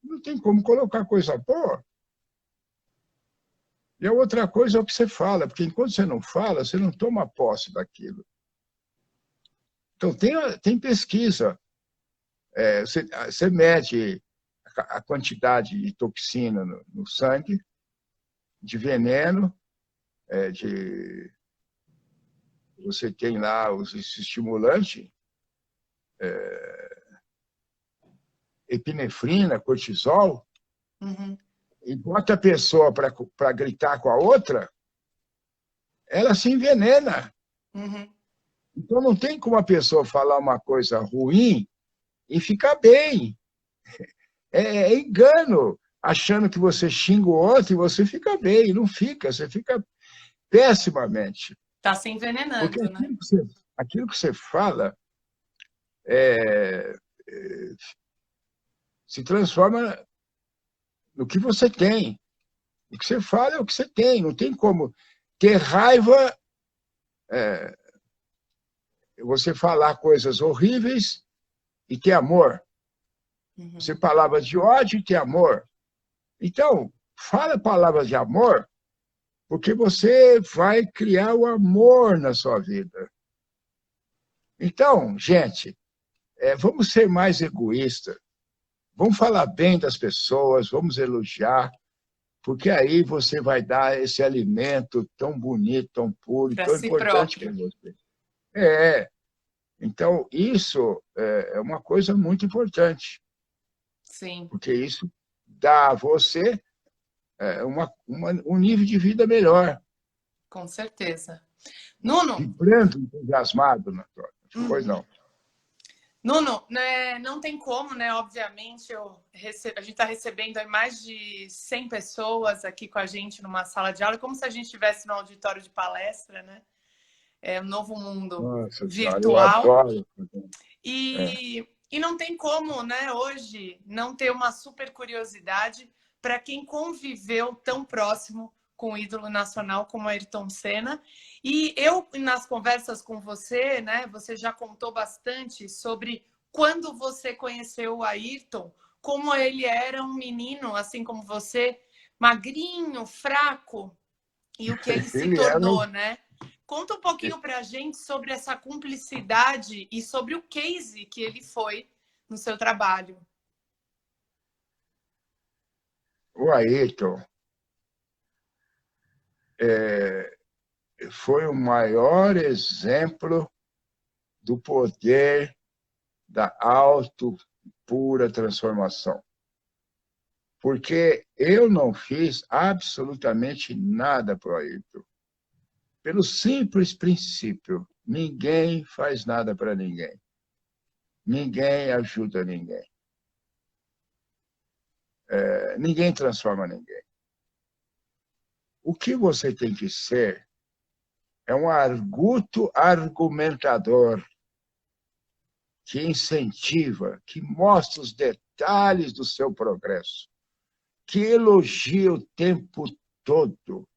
não tem como colocar coisa boa. E a outra coisa é o que você fala, porque enquanto você não fala, você não toma posse daquilo. Então, tem pesquisa. Você mede a quantidade de toxina no sangue, de veneno, você tem lá esse estimulante, epinefrina, cortisol, e bota a pessoa para gritar com a outra, ela se envenena. Então não tem como a pessoa falar uma coisa ruim e ficar bem. É engano, achando que você xinga o outro e você fica bem. Não fica, você fica pessimamente. Está se envenenando, porque né? Aquilo que você fala se transforma no que você tem. O que você fala é o que você tem. Não tem como ter raiva, você falar coisas horríveis e ter amor. Você palavras de ódio e ter amor. Então, fala palavras de amor, porque você vai criar o amor na sua vida. Então, gente, vamos ser mais egoístas. Vamos falar bem das pessoas, vamos elogiar, porque aí você vai dar esse alimento tão bonito, tão puro, Para tão si importante para próprio. você. Então, isso é uma coisa muito importante. Sim. Porque isso dá a você um nível de vida melhor. Com certeza. Nuno? Vibrando, entusiasmado, Natália. Pois não. Nuno, né, não tem como, né? Obviamente, a gente está recebendo aí mais de 100 pessoas aqui com a gente numa sala de aula, como se a gente estivesse no auditório de palestra, né? É um novo mundo virtual. Eu adoro. E não tem como, né, hoje, não ter uma super curiosidade para quem conviveu tão próximo com o ídolo nacional como Ayrton Senna. E eu, nas conversas com você, né, você já contou bastante sobre quando você conheceu o Ayrton, como ele era um menino, assim como você, magrinho, fraco, e o que ele se tornou, né? Conta um pouquinho para a gente sobre essa cumplicidade e sobre o case que ele foi no seu trabalho. O Ayrton foi o maior exemplo do poder da pura transformação. Porque eu não fiz absolutamente nada para o Ayrton. Pelo simples princípio, ninguém faz nada para ninguém. Ninguém ajuda ninguém. Ninguém transforma ninguém. O que você tem que ser é um arguto argumentador que incentiva, que mostra os detalhes do seu progresso, que elogia o tempo todo,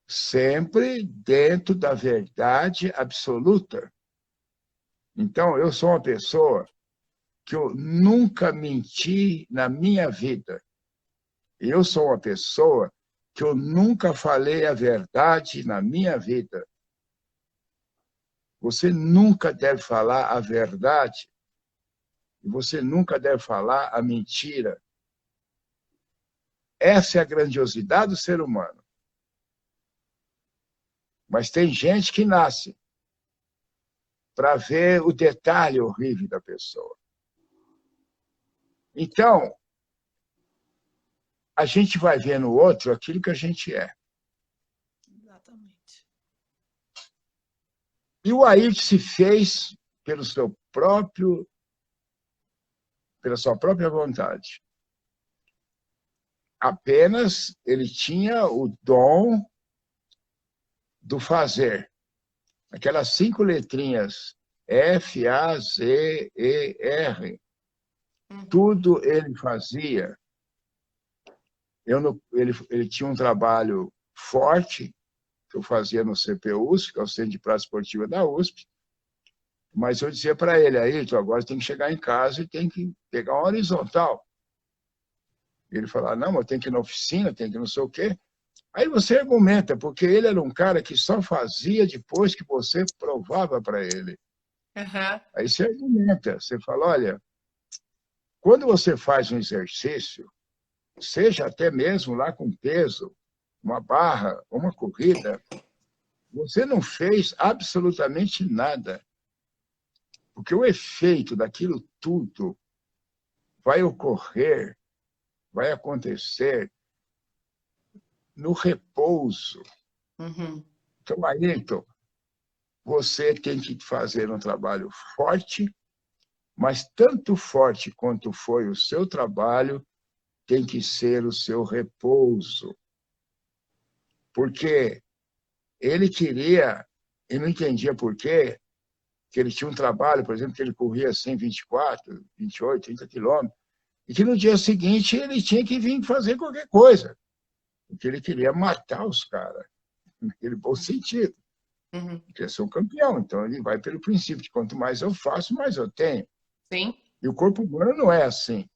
sempre dentro da verdade absoluta. Então, eu sou uma pessoa que eu nunca menti na minha vida. Eu sou uma pessoa que eu nunca falei a verdade na minha vida. Você nunca deve falar a verdade e você nunca deve falar a mentira. Essa é a grandiosidade do ser humano. Mas tem gente que nasce para ver o detalhe horrível da pessoa. Então, a gente vai ver no outro aquilo que a gente é. Exatamente. E o Ayrton se fez pela sua própria vontade. Apenas ele tinha o dom do fazer. Aquelas 5 letrinhas, F, A, Z, E, R, tudo ele fazia. Ele tinha um trabalho forte, que eu fazia no CPUSP, que é o Centro de Prática Esportiva da USP, mas eu dizia para ele, Ayrton, agora tem que chegar em casa e tem que pegar uma horizontal. Ele falava, não, eu tenho que ir na oficina, tenho que não sei o quê. Aí você argumenta, porque ele era um cara que só fazia depois que você provava para ele. Uhum. Aí você argumenta, você fala, olha, quando você faz um exercício, seja até mesmo lá com peso, uma barra, uma corrida, você não fez absolutamente nada. Porque o efeito daquilo tudo vai ocorrer, vai acontecer no repouso. Uhum. Então, Ayrton, você tem que fazer um trabalho forte, mas tanto forte quanto foi o seu trabalho, tem que ser o seu repouso. Porque ele queria, e não entendia por quê, que ele tinha um trabalho, por exemplo, que ele corria assim 24, 28, 30 quilômetros, e que no dia seguinte ele tinha que vir fazer qualquer coisa, porque ele queria matar os caras, naquele bom sentido. Uhum. Ele queria ser um campeão, então ele vai pelo princípio de quanto mais eu faço, mais eu tenho. Sim. E o corpo humano não é assim.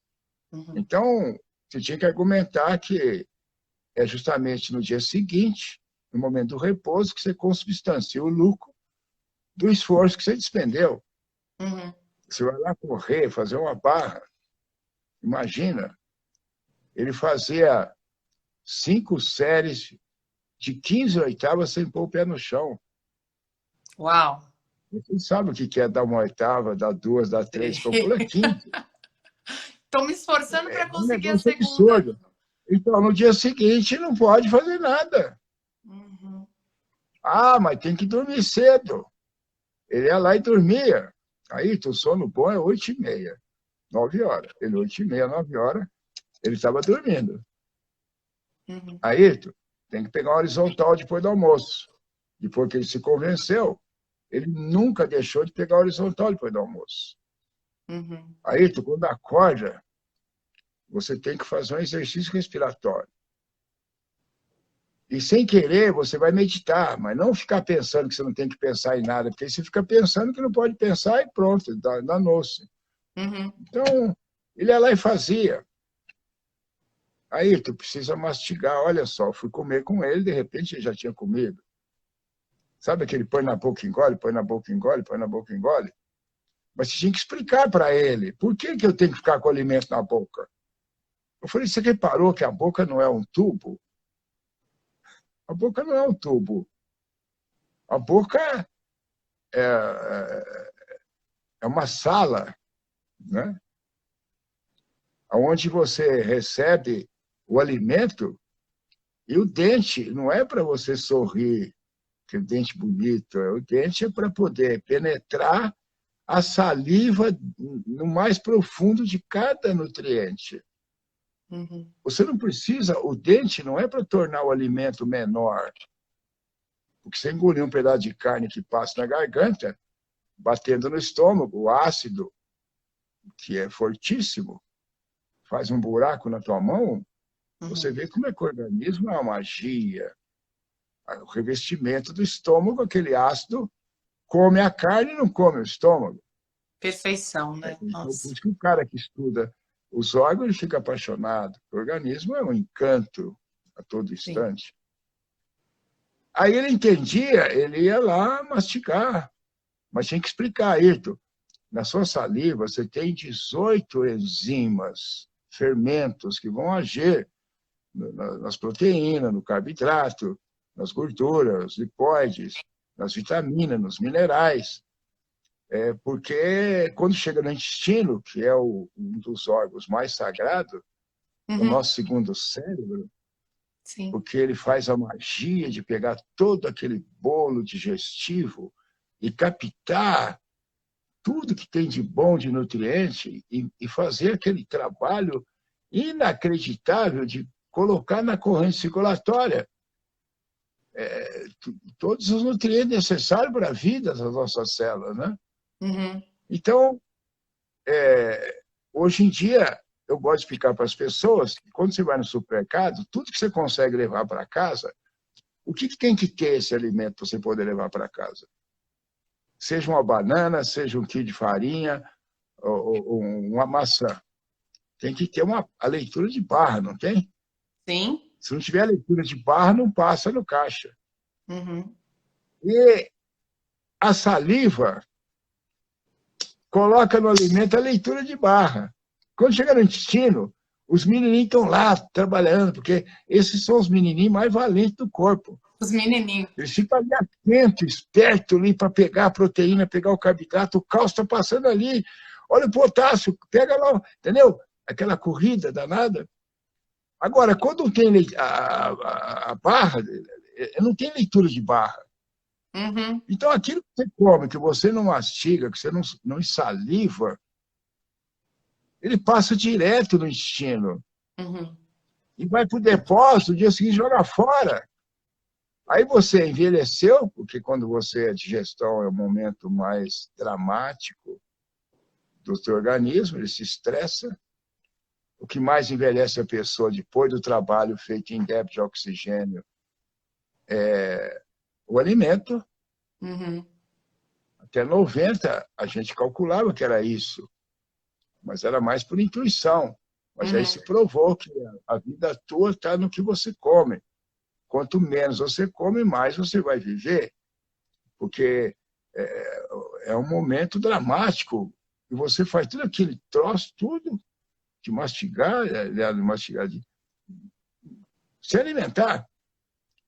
Uhum. Então, você tinha que argumentar que é justamente no dia seguinte, no momento do repouso, que você consubstancia o lucro do esforço que você despendeu. Uhum. Você vai lá correr, fazer uma barra. Imagina, ele fazia 5 séries de 15 oitavas sem pôr o pé no chão. Uau! Você sabe o que é dar uma oitava, dar 2, dar 3, para pula 15. Estou me esforçando para É um conseguir a negócio segunda. absurdo. Então, no dia seguinte, não pode fazer nada. Uhum. Ah, mas tem que dormir cedo. Ele ia lá e dormia. Aí, o sono bom é 8h30, 9 horas. Ele, 8h30, 9 horas, ele estava dormindo. Uhum. Aí, tem que pegar uma horizontal depois do almoço. Depois que ele se convenceu, ele nunca deixou de pegar a horizontal depois do almoço. Uhum. Aí, quando acorda, você tem que fazer um exercício respiratório. E sem querer, você vai meditar, mas não ficar pensando que você não tem que pensar em nada, porque você fica pensando que não pode pensar e pronto, danou-se. Uhum. Então, ele ia lá e fazia. Aí, tu precisa mastigar. Olha só, fui comer com ele, de repente ele já tinha comido. Sabe aquele põe na boca e engole, põe na boca e engole, põe na boca e engole? Mas você tinha que explicar para ele por que eu tenho que ficar com o alimento na boca. Eu falei, você reparou que a boca não é um tubo? A boca não é um tubo. A boca é uma sala, né? Onde você recebe o alimento e o dente não é para você sorrir, que dente bonito, o dente é para poder penetrar a saliva no mais profundo de cada nutriente. Uhum. Você não precisa, o dente não é para tornar o alimento menor. Porque você engolir um pedaço de carne que passa na garganta, batendo no estômago, o ácido, que é fortíssimo, faz um buraco na tua mão, você vê como é que o organismo é uma magia. O revestimento do estômago, aquele ácido, come a carne e não come o estômago. Perfeição, né? Então, por Nossa. isso que o cara que estuda os órgãos ele fica apaixonado. O organismo é um encanto. a todo Sim. instante. Aí ele entendia, ele ia lá mastigar, mas tinha que explicar, Ayrton, na sua saliva você tem 18 enzimas, fermentos que vão agir nas proteínas, no carboidrato, nas gorduras, lipóides, nas vitaminas, nos minerais. Porque quando chega no intestino, que é um dos órgãos mais sagrados, o Uhum. nosso segundo cérebro, Sim. porque ele faz a magia de pegar todo aquele bolo digestivo e captar tudo que tem de bom, de nutriente, e fazer aquele trabalho inacreditável de colocar na corrente circulatória todos os nutrientes necessários para a vida das nossas células, né? Uhum. Então, hoje em dia, eu gosto de explicar para as pessoas que quando você vai no supermercado, tudo que você consegue levar para casa, o que tem que ter esse alimento para você poder levar para casa? Seja uma banana, seja um quilo de farinha, ou uma maçã. Tem que ter a leitura de barra, não tem? Sim. Se não tiver a leitura de barra, não passa no caixa. Uhum. E a saliva coloca no alimento a leitura de barra. Quando chega no intestino, os menininhos estão lá trabalhando, porque esses são os menininhos mais valentes do corpo. Os menininhos. Eles ficam ali atentos, espertos ali para pegar a proteína, pegar o carboidrato, o cálcio está passando ali. Olha o potássio, pega lá, entendeu? Aquela corrida danada. Agora, quando não tem a barra, não tem leitura de barra. Uhum. Então, aquilo que você come, que você não mastiga, que você não saliva, ele passa direto no intestino Uhum. e vai para o depósito, o dia seguinte joga fora. Aí você envelheceu, porque quando a digestão é o momento mais dramático do seu organismo, ele se estressa. O que mais envelhece a pessoa depois do trabalho feito em débito de oxigênio é o alimento. Uhum. Até 90, a gente calculava que era isso, mas era mais por intuição. Mas aí Uhum. se provou que a vida tua está no que você come. Quanto menos você come, mais você vai viver, porque é um momento dramático. E você faz tudo aquele troço, tudo, de mastigar, de se alimentar,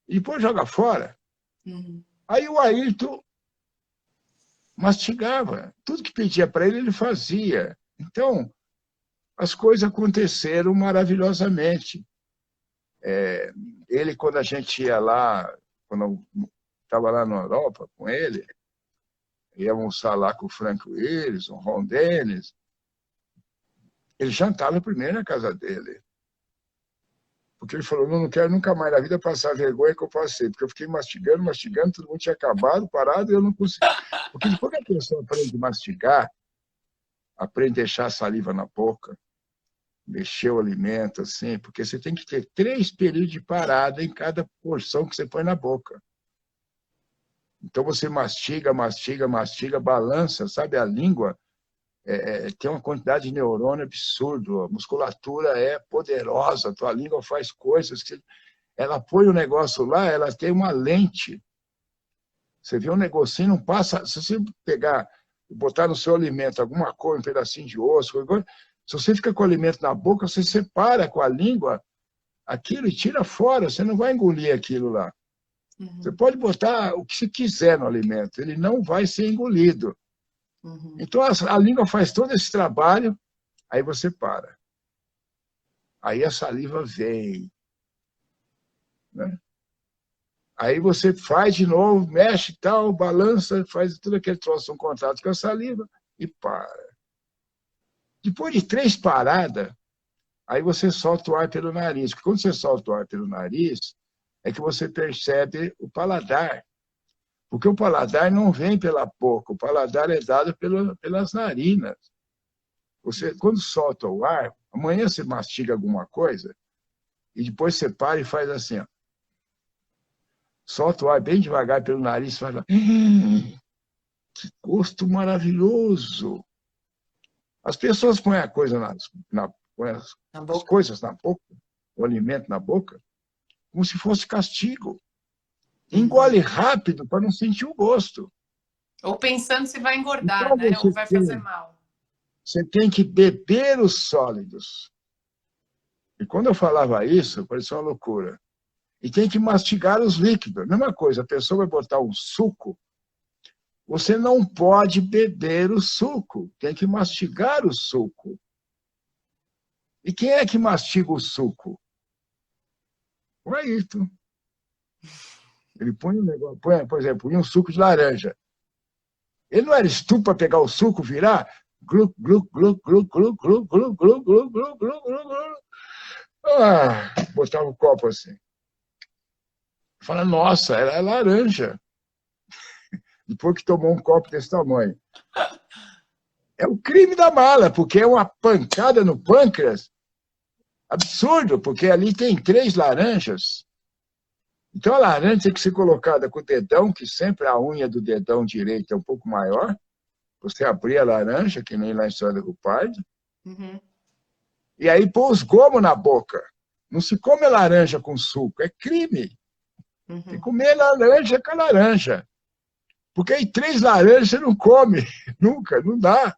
e depois joga fora. Uhum. Aí o Ayrton mastigava. Tudo que pedia para ele, ele fazia. Então, as coisas aconteceram maravilhosamente. Ele, quando a gente ia lá, quando eu estava lá na Europa com ele, ia almoçar lá com o Frank Willis, o Ron Dennis, ele jantava primeiro na casa dele. Porque ele falou, não quero nunca mais na vida passar a vergonha que eu passei, porque eu fiquei mastigando, mastigando, todo mundo tinha acabado, parado, e eu não consegui. Porque depois que a pessoa aprende a mastigar, aprende a deixar a saliva na boca, mexer o alimento, assim, porque você tem que ter 3 períodos de parada em cada porção que você põe na boca. Então você mastiga, mastiga, mastiga, balança, sabe? A língua tem uma quantidade de neurônio absurdo, a musculatura é poderosa, a tua língua faz coisas que ela põe o negócio lá, ela tem uma lente. Você vê um negocinho, não passa. Se você pegar e botar no seu alimento alguma coisa, um pedacinho de osso, coisa, se você fica com o alimento na boca, você separa com a língua aquilo e tira fora, você não vai engolir aquilo lá. Uhum. Você pode botar o que você quiser no alimento, ele não vai ser engolido. Uhum. Então a língua faz todo esse trabalho, aí você para. Aí a saliva vem. Né? Aí você faz de novo, mexe e tal, balança, faz tudo aquele troço, um contato com a saliva e para. Depois de 3 paradas, aí você solta o ar pelo nariz. Porque quando você solta o ar pelo nariz, é que você percebe o paladar. Porque o paladar não vem pela boca, o paladar é dado pelas narinas. Você, quando solta o ar, amanhã você mastiga alguma coisa, e depois você para e faz assim, ó. Solta o ar bem devagar pelo nariz e faz lá. Que gosto maravilhoso! As pessoas põem a coisa põem Na as boca. coisas na boca, o alimento na boca, como se fosse castigo. Engole rápido para não sentir o gosto. Ou pensando se vai engordar, Então né? Ou vai fazer mal. Você tem que beber os sólidos. E quando eu falava isso, parecia uma loucura. E tem que mastigar os líquidos. Mesma coisa, a pessoa vai botar um suco, você não pode beber o suco, tem que mastigar o suco. E quem é que mastiga o suco? O Ayrton. Ele põe um negócio, por exemplo, põe um suco de laranja. Ele não era estúpido para pegar o suco, virar, glu, glu, glu, glu, glu, glu, glu, glu, glu, glu, glu, glu. Botava o copo assim. Fala, nossa, era laranja. Depois que tomou um copo desse tamanho. É o crime da mala, porque é uma pancada no pâncreas. Absurdo, porque ali tem 3 laranjas. Então a laranja tem que ser colocada com o dedão, que sempre a unha do dedão direito é um pouco maior. Você abrir a laranja, que nem lá em História do Pardo. E aí pôr os gomos na boca. Não se come laranja com suco, é crime. Tem que comer laranja com a laranja. Porque aí 3 laranjas você não come, nunca, não dá.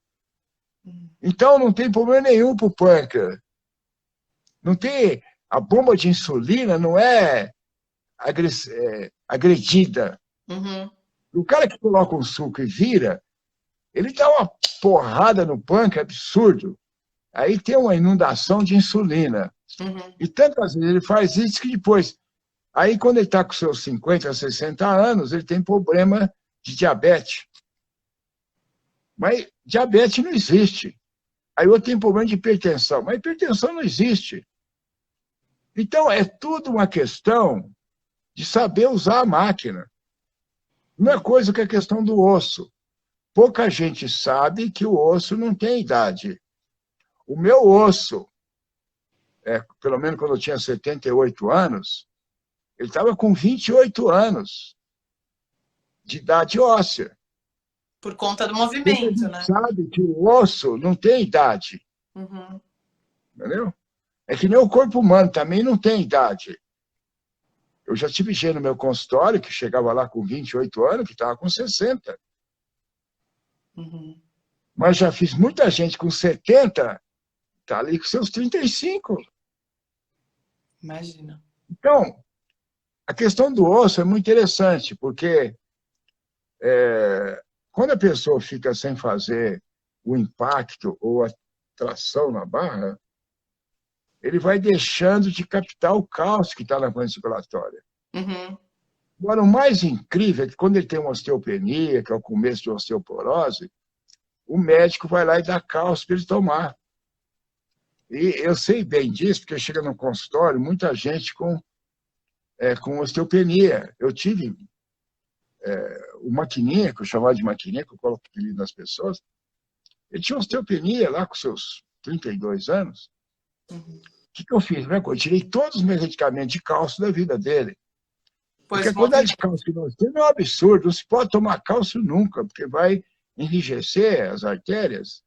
Então não tem problema nenhum para o pâncreas. Não tem, a bomba de insulina não é agredida. O cara que coloca um suco e vira, ele dá uma porrada no pâncreas absurdo. Aí tem uma inundação de insulina. E tantas vezes ele faz isso que depois... Aí, quando ele está com seus 50, 60 anos, ele tem problema de diabetes. Mas diabetes não existe. Aí outro tem problema de hipertensão. Mas hipertensão não existe. Então, é tudo uma questão de saber usar a máquina. Não é coisa que é questão do osso. Pouca gente sabe que o osso não tem idade. O meu osso, pelo menos quando eu tinha 78 anos, ele estava com 28 anos de idade óssea. Por conta do movimento, né? Sabe que o osso não tem idade. Entendeu? É que nem o corpo humano também não tem idade. Eu já tive gente no meu consultório que chegava lá com 28 anos, que estava com 60. Mas já fiz muita gente com 70, está ali com seus 35. Imagina. Então, a questão do osso é muito interessante, porque quando a pessoa fica sem fazer o impacto ou a tração na barra, ele vai deixando de captar o cálcio que está na corrente circulatória. Agora, o mais incrível é que quando ele tem uma osteopenia, que é o começo de osteoporose, o médico vai lá e dá cálcio para ele tomar. E eu sei bem disso, porque chega no consultório muita gente com osteopenia. Eu tive uma maquininha, que eu chamava de maquininha, que eu coloco apelido nas pessoas. Ele tinha osteopenia lá com seus 32 anos. O que eu fiz? Eu tirei todos os medicamentos de cálcio da vida dele. Porque a quantidade de cálcio que nós temos é um absurdo. Não se pode tomar cálcio nunca, porque vai enrijecer as artérias.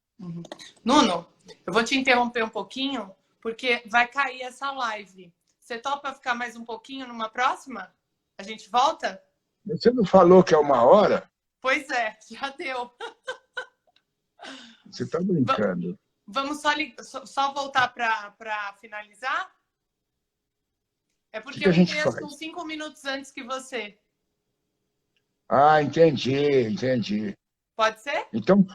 Nuno, eu vou te interromper um pouquinho, porque vai cair essa live. Você topa ficar mais um pouquinho numa próxima? A gente volta? Você não falou que é 1 hora? Pois é, já deu. Você está brincando. Vamos só voltar para finalizar? É porque eu entrei uns 5 minutos antes que você. Entendi. Pode ser? Então,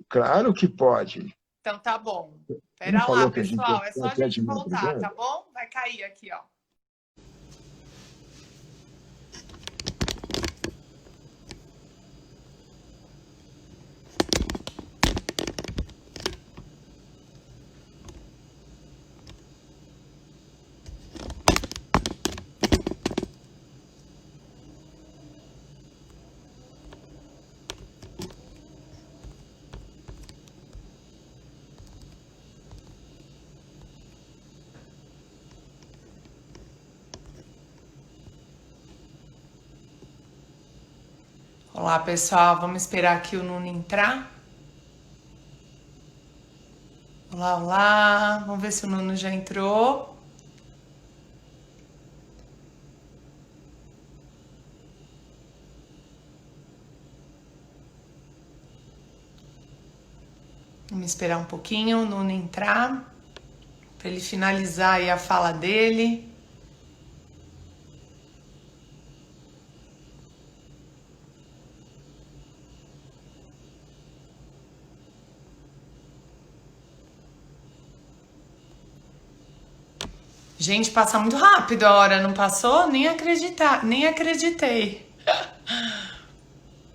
claro que pode. Então tá bom. Pera lá, pessoal. É só a gente voltar, tá bom? Vai cair aqui, ó. Olá, pessoal. Vamos esperar aqui o Nuno entrar. Olá. Vamos ver se o Nuno já entrou. Vamos esperar um pouquinho o Nuno entrar, para ele finalizar aí a fala dele. Gente, passa muito rápido a hora, não passou? Nem acreditei.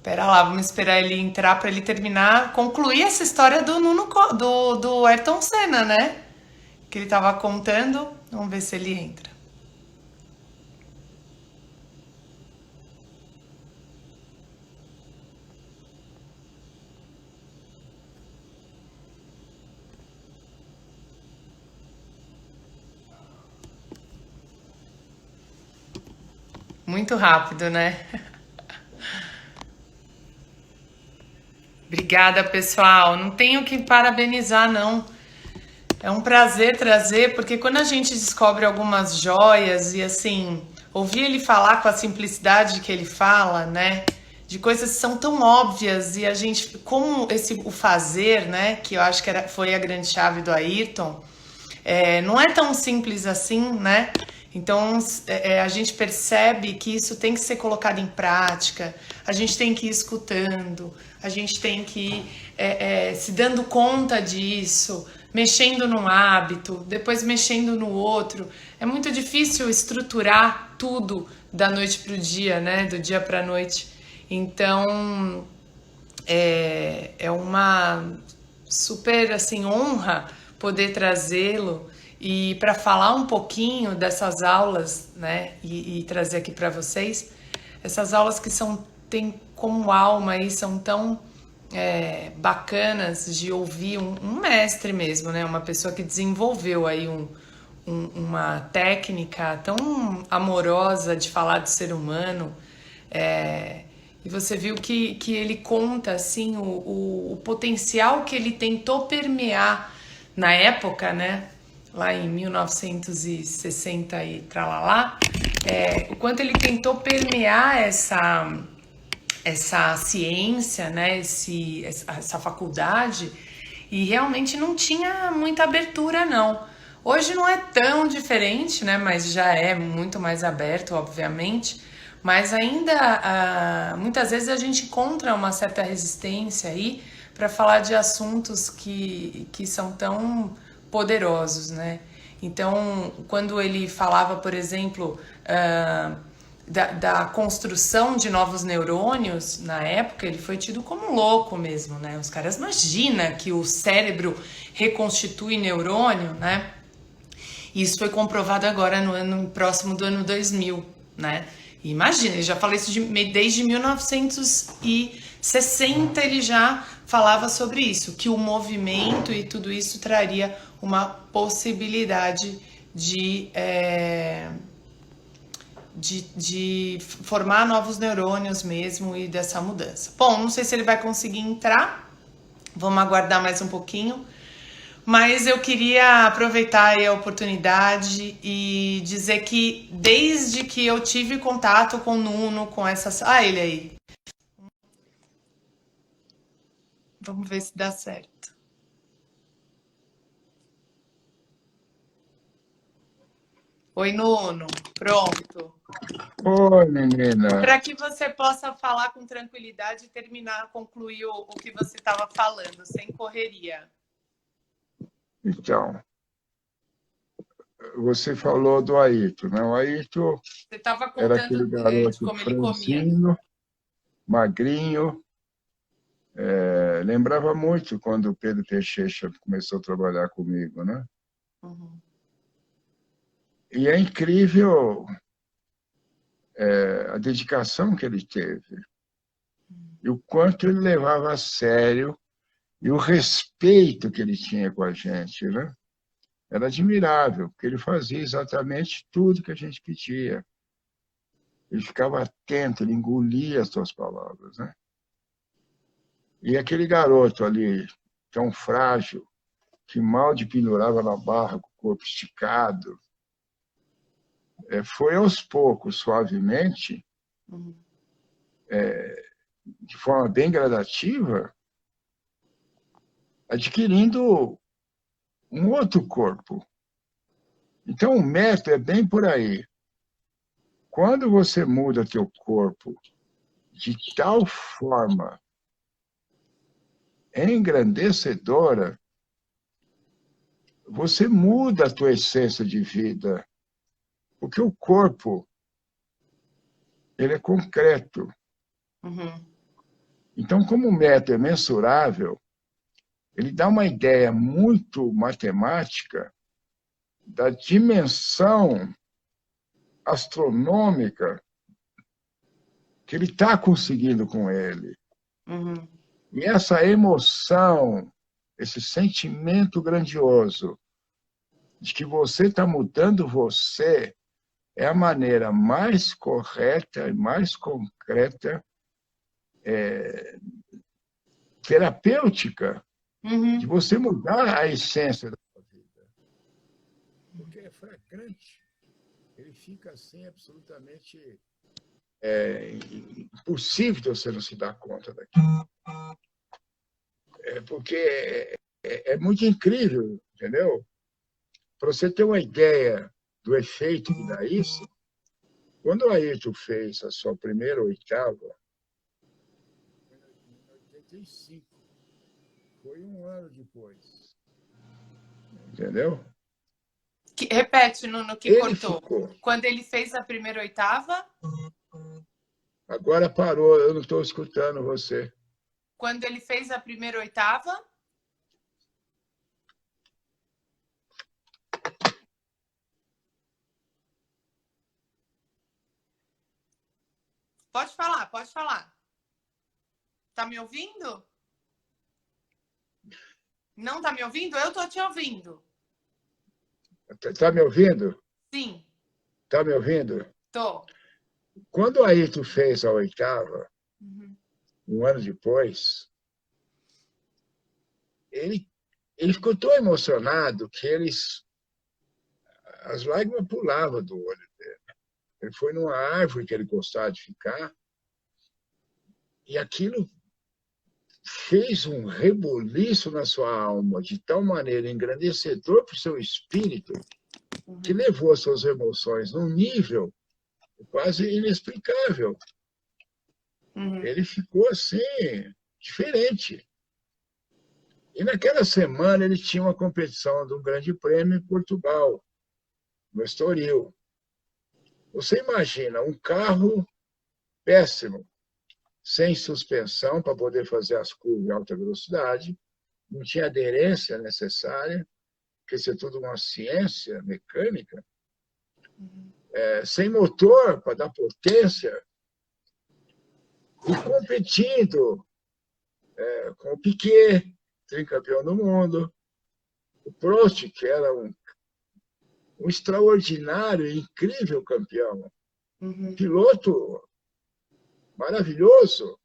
Pera lá, vamos esperar ele entrar para ele terminar, concluir essa história do do Ayrton Senna, né? Que ele tava contando. Vamos ver se ele entra. Muito rápido, né? Obrigada, pessoal. Não tenho que parabenizar, não. É um prazer trazer, porque quando a gente descobre algumas joias e assim, ouvir ele falar com a simplicidade que ele fala, né? De coisas que são tão óbvias e a gente, como o fazer, né? Que eu acho que foi a grande chave do Ayrton, não é tão simples assim, né? Então a gente percebe que isso tem que ser colocado em prática, a gente tem que ir escutando, a gente tem que ir se dando conta disso, mexendo num hábito, depois mexendo no outro. É muito difícil estruturar tudo da noite para o dia, né? Do dia para a noite. Então é uma super assim honra poder trazê-lo e para falar um pouquinho dessas aulas, né, e trazer aqui para vocês essas aulas que tem como alma e são tão bacanas de ouvir um mestre mesmo, né, uma pessoa que desenvolveu aí uma técnica tão amorosa de falar do ser humano. E você viu que ele conta assim o potencial que ele tentou permear na época, né? Lá em 1960 e tralalá, o quanto ele tentou permear essa ciência, né? Essa faculdade, e realmente não tinha muita abertura, não. Hoje não é tão diferente, né? Mas já é muito mais aberto, obviamente. Mas ainda, muitas vezes a gente encontra uma certa resistência aí para falar de assuntos que são tão poderosos, né? Então, quando ele falava, por exemplo, da construção de novos neurônios, na época ele foi tido como louco mesmo, né? Os caras imaginam que o cérebro reconstitui neurônio, né? Isso foi comprovado agora no ano próximo do ano 2000, né? Imagina, ele já falou isso desde 1960, ele já falava sobre isso, que o movimento e tudo isso traria uma possibilidade de formar novos neurônios mesmo e dessa mudança. Bom, não sei se ele vai conseguir entrar, vamos aguardar mais um pouquinho. Mas eu queria aproveitar aí a oportunidade e dizer que desde que eu tive contato com o Nuno, com essas... Ah, ele aí. Vamos ver se dá certo. Oi, Nuno. Pronto. Oi, menina. Para que você possa falar com tranquilidade e terminar, concluir o que você estava falando, sem correria. Então, você falou do Ayrton, né? O Ayrton era aquele garoto franzino, magrinho. Lembrava muito quando o Pedro Teixeira começou a trabalhar comigo, né? Uhum. E é incrível a dedicação que ele teve e o quanto ele levava a sério e o respeito que ele tinha com a gente, né? Era admirável, porque ele fazia exatamente tudo que a gente pedia. Ele ficava atento, ele engolia as suas palavras, né? E aquele garoto ali, tão frágil, que mal de pendurava na barra com o corpo esticado, foi aos poucos, suavemente, de forma bem gradativa, adquirindo um outro corpo. Então, o método é bem por aí. Quando você muda teu corpo de tal forma engrandecedora, você muda a tua essência de vida, porque o corpo, ele é concreto. Uhum. Então, como o método é mensurável, ele dá uma ideia muito matemática da dimensão astronômica que ele está conseguindo com ele. Uhum. E essa emoção, esse sentimento grandioso de que você está mudando você, é a maneira mais correta e mais concreta, terapêutica, de Uhum. você mudar a essência da sua vida. Porque é flagrante. Ele fica assim absolutamente impossível de você não se dar conta daquilo. Porque é muito incrível, entendeu? Para você ter uma ideia do efeito que dá isso, quando o Ayrton fez a sua primeira oitava, em 85, foi um ano depois, entendeu? Repete, Nuno, que Ele cortou. ficou. Quando ele fez a primeira oitava? Agora parou, eu não estou escutando você. Quando ele fez a primeira oitava? Pode falar, pode falar. Tá me ouvindo? Não tá me ouvindo? Eu tô te ouvindo. Está me ouvindo? Sim, Está me ouvindo? tô. Quando o Ayrton fez a oitava, Uhum. um ano depois, ele, ele ficou tão emocionado que as lágrimas pulavam do olho dele. Ele foi numa árvore que ele gostava de ficar, e aquilo fez um reboliço na sua alma de tal maneira engrandecedor para o seu espírito, que Uhum. levou as suas emoções num nível quase inexplicável. Uhum. Ele ficou assim, diferente. E naquela semana ele tinha uma competição de um grande prêmio em Portugal, no Estoril. Você imagina um carro péssimo, sem suspensão para poder fazer as curvas em alta velocidade, não tinha aderência necessária, porque isso é tudo uma ciência mecânica, sem motor para dar potência, e competindo com o Piquet, tricampeão do mundo, o Prost, que era um extraordinário e incrível campeão, um Uhum. piloto maravilhoso,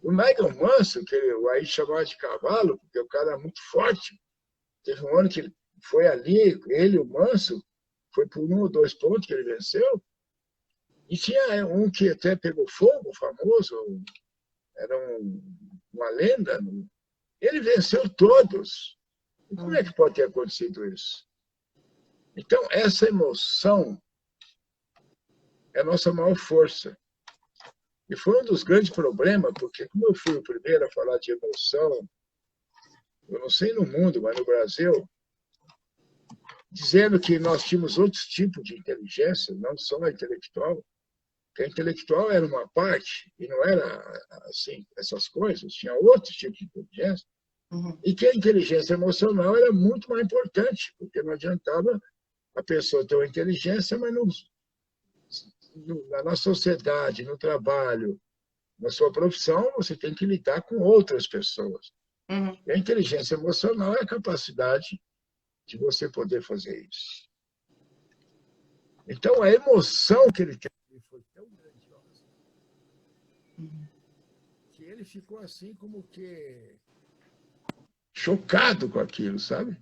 o Nigel Mansell, que o aí chamava de cavalo, porque o cara era muito forte. Teve um ano que ele foi ali, ele e o Mansell, foi por 1 ou 2 pontos que ele venceu. E tinha um que até pegou fogo, famoso, era uma lenda. Ele venceu todos. E como é que pode ter acontecido isso? Então, essa emoção é a nossa maior força. E foi um dos grandes problemas, porque como eu fui o primeiro a falar de emoção, eu não sei no mundo, mas no Brasil, dizendo que nós tínhamos outros tipos de inteligência, não só a intelectual, que a intelectual era uma parte, e não era assim, essas coisas, tinha outros tipos de inteligência, Uhum. e que a inteligência emocional era muito mais importante, porque não adiantava a pessoa ter uma inteligência, mas na sociedade, no trabalho, na sua profissão, você tem que lidar com outras pessoas. Uhum. E a inteligência emocional é a capacidade de você poder fazer isso. Então, a emoção que ele teve foi tão grandiosa que ele ficou assim como que chocado com aquilo, sabe?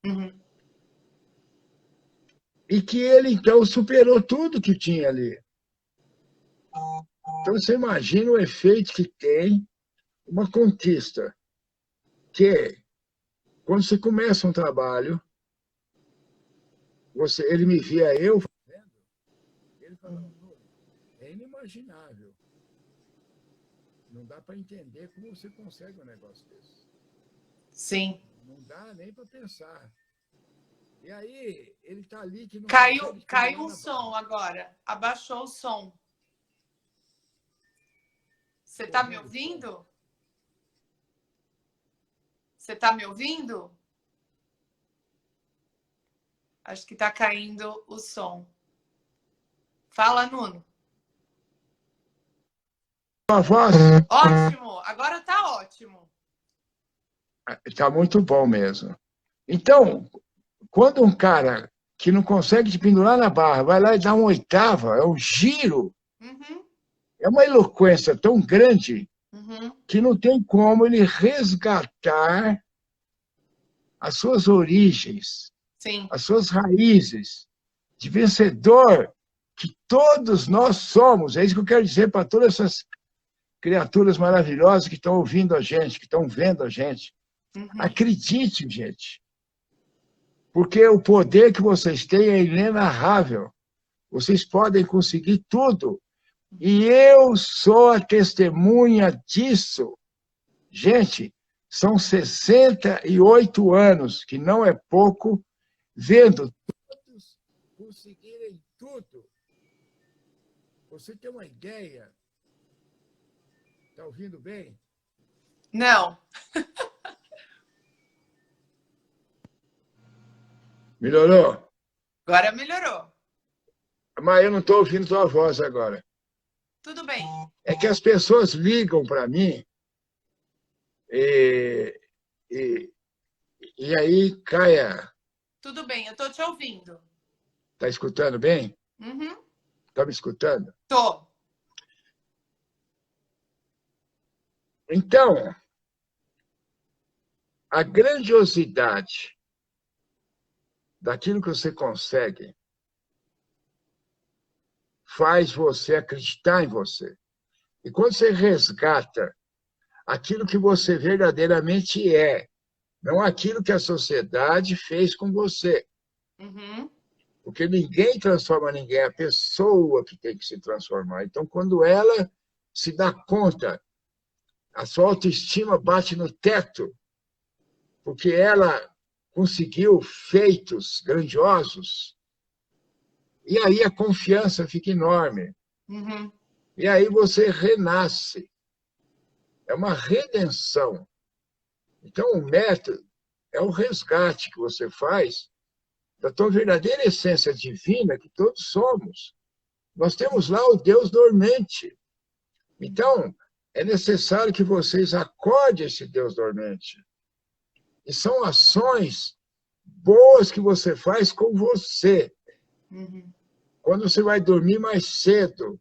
Uhum. E que ele, então, superou tudo que tinha ali. Então, você imagina o efeito que tem uma conquista que Quando você começa um trabalho, ele me via eu fazendo, ele falava, é inimaginável. Não dá para entender como você consegue um negócio desse. Sim. Não dá nem para pensar. E aí, ele está ali que não Caiu o som agora. Abaixou o som. Você está me ouvindo? Você está me ouvindo? Acho que está caindo o som. Fala, Nuno. A voz? Ótimo. Agora está ótimo. Está muito bom mesmo. Então, quando um cara que não consegue te pendurar na barra vai lá e dá uma oitava, é um giro, é uma eloquência tão grande que não tem como ele resgatar as suas origens, Sim. as suas raízes de vencedor que todos nós somos. É isso que eu quero dizer para todas essas criaturas maravilhosas que estão ouvindo a gente, que estão vendo a gente. Acredite, gente, porque o poder que vocês têm é inenarrável. Vocês podem conseguir tudo. E eu sou a testemunha disso. Gente, são 68 anos, que não é pouco, vendo todos conseguirem tudo. Você tem uma ideia? Está ouvindo bem? Não. Melhorou? Agora melhorou. Mas eu não estou ouvindo tua voz agora. Tudo bem. É que as pessoas ligam para mim e aí cai a... Tudo bem, eu estou te ouvindo. Está escutando bem? Está me escutando? Tô. Então, a grandiosidade daquilo que você consegue faz você acreditar em você. E quando você resgata aquilo que você verdadeiramente é, não aquilo que a sociedade fez com você. Porque ninguém transforma ninguém, é a pessoa que tem que se transformar. Então, quando ela se dá conta, a sua autoestima bate no teto, porque ela conseguiu feitos grandiosos, e aí a confiança fica enorme. E aí você renasce. É uma redenção. Então, o método é o resgate que você faz da tua verdadeira essência divina que todos somos. Nós temos lá o Deus dormente. Então, é necessário que vocês acordem esse Deus dormente. E são ações boas que você faz com você. Quando você vai dormir mais cedo,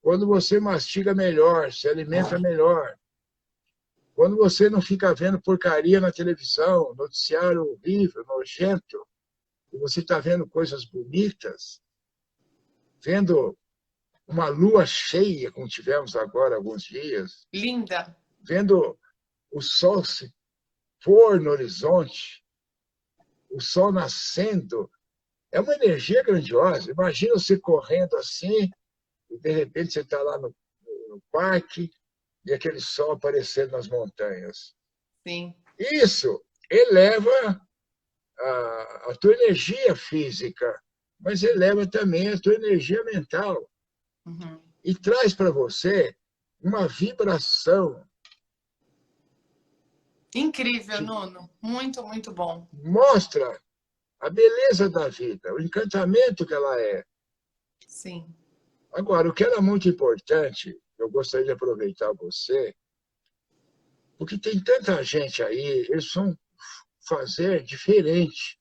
quando você mastiga melhor, se alimenta melhor, quando você não fica vendo porcaria na televisão, noticiário horrível, nojento, e você está vendo coisas bonitas, vendo uma lua cheia, como tivemos agora alguns dias. Linda. Vendo o sol se pôr no horizonte, o sol nascendo. É uma energia grandiosa. Imagina você correndo assim, e de repente você está lá no parque, e aquele sol aparecendo nas montanhas. Sim. Isso eleva a tua energia física, mas eleva também a tua energia mental. E traz para você uma vibração. Incrível, Nuno. Muito, muito bom. Mostra a beleza da vida, o encantamento que ela é. Sim. Agora, o que era muito importante, eu gostaria de aproveitar você, porque tem tanta gente aí, eles vão fazer diferente.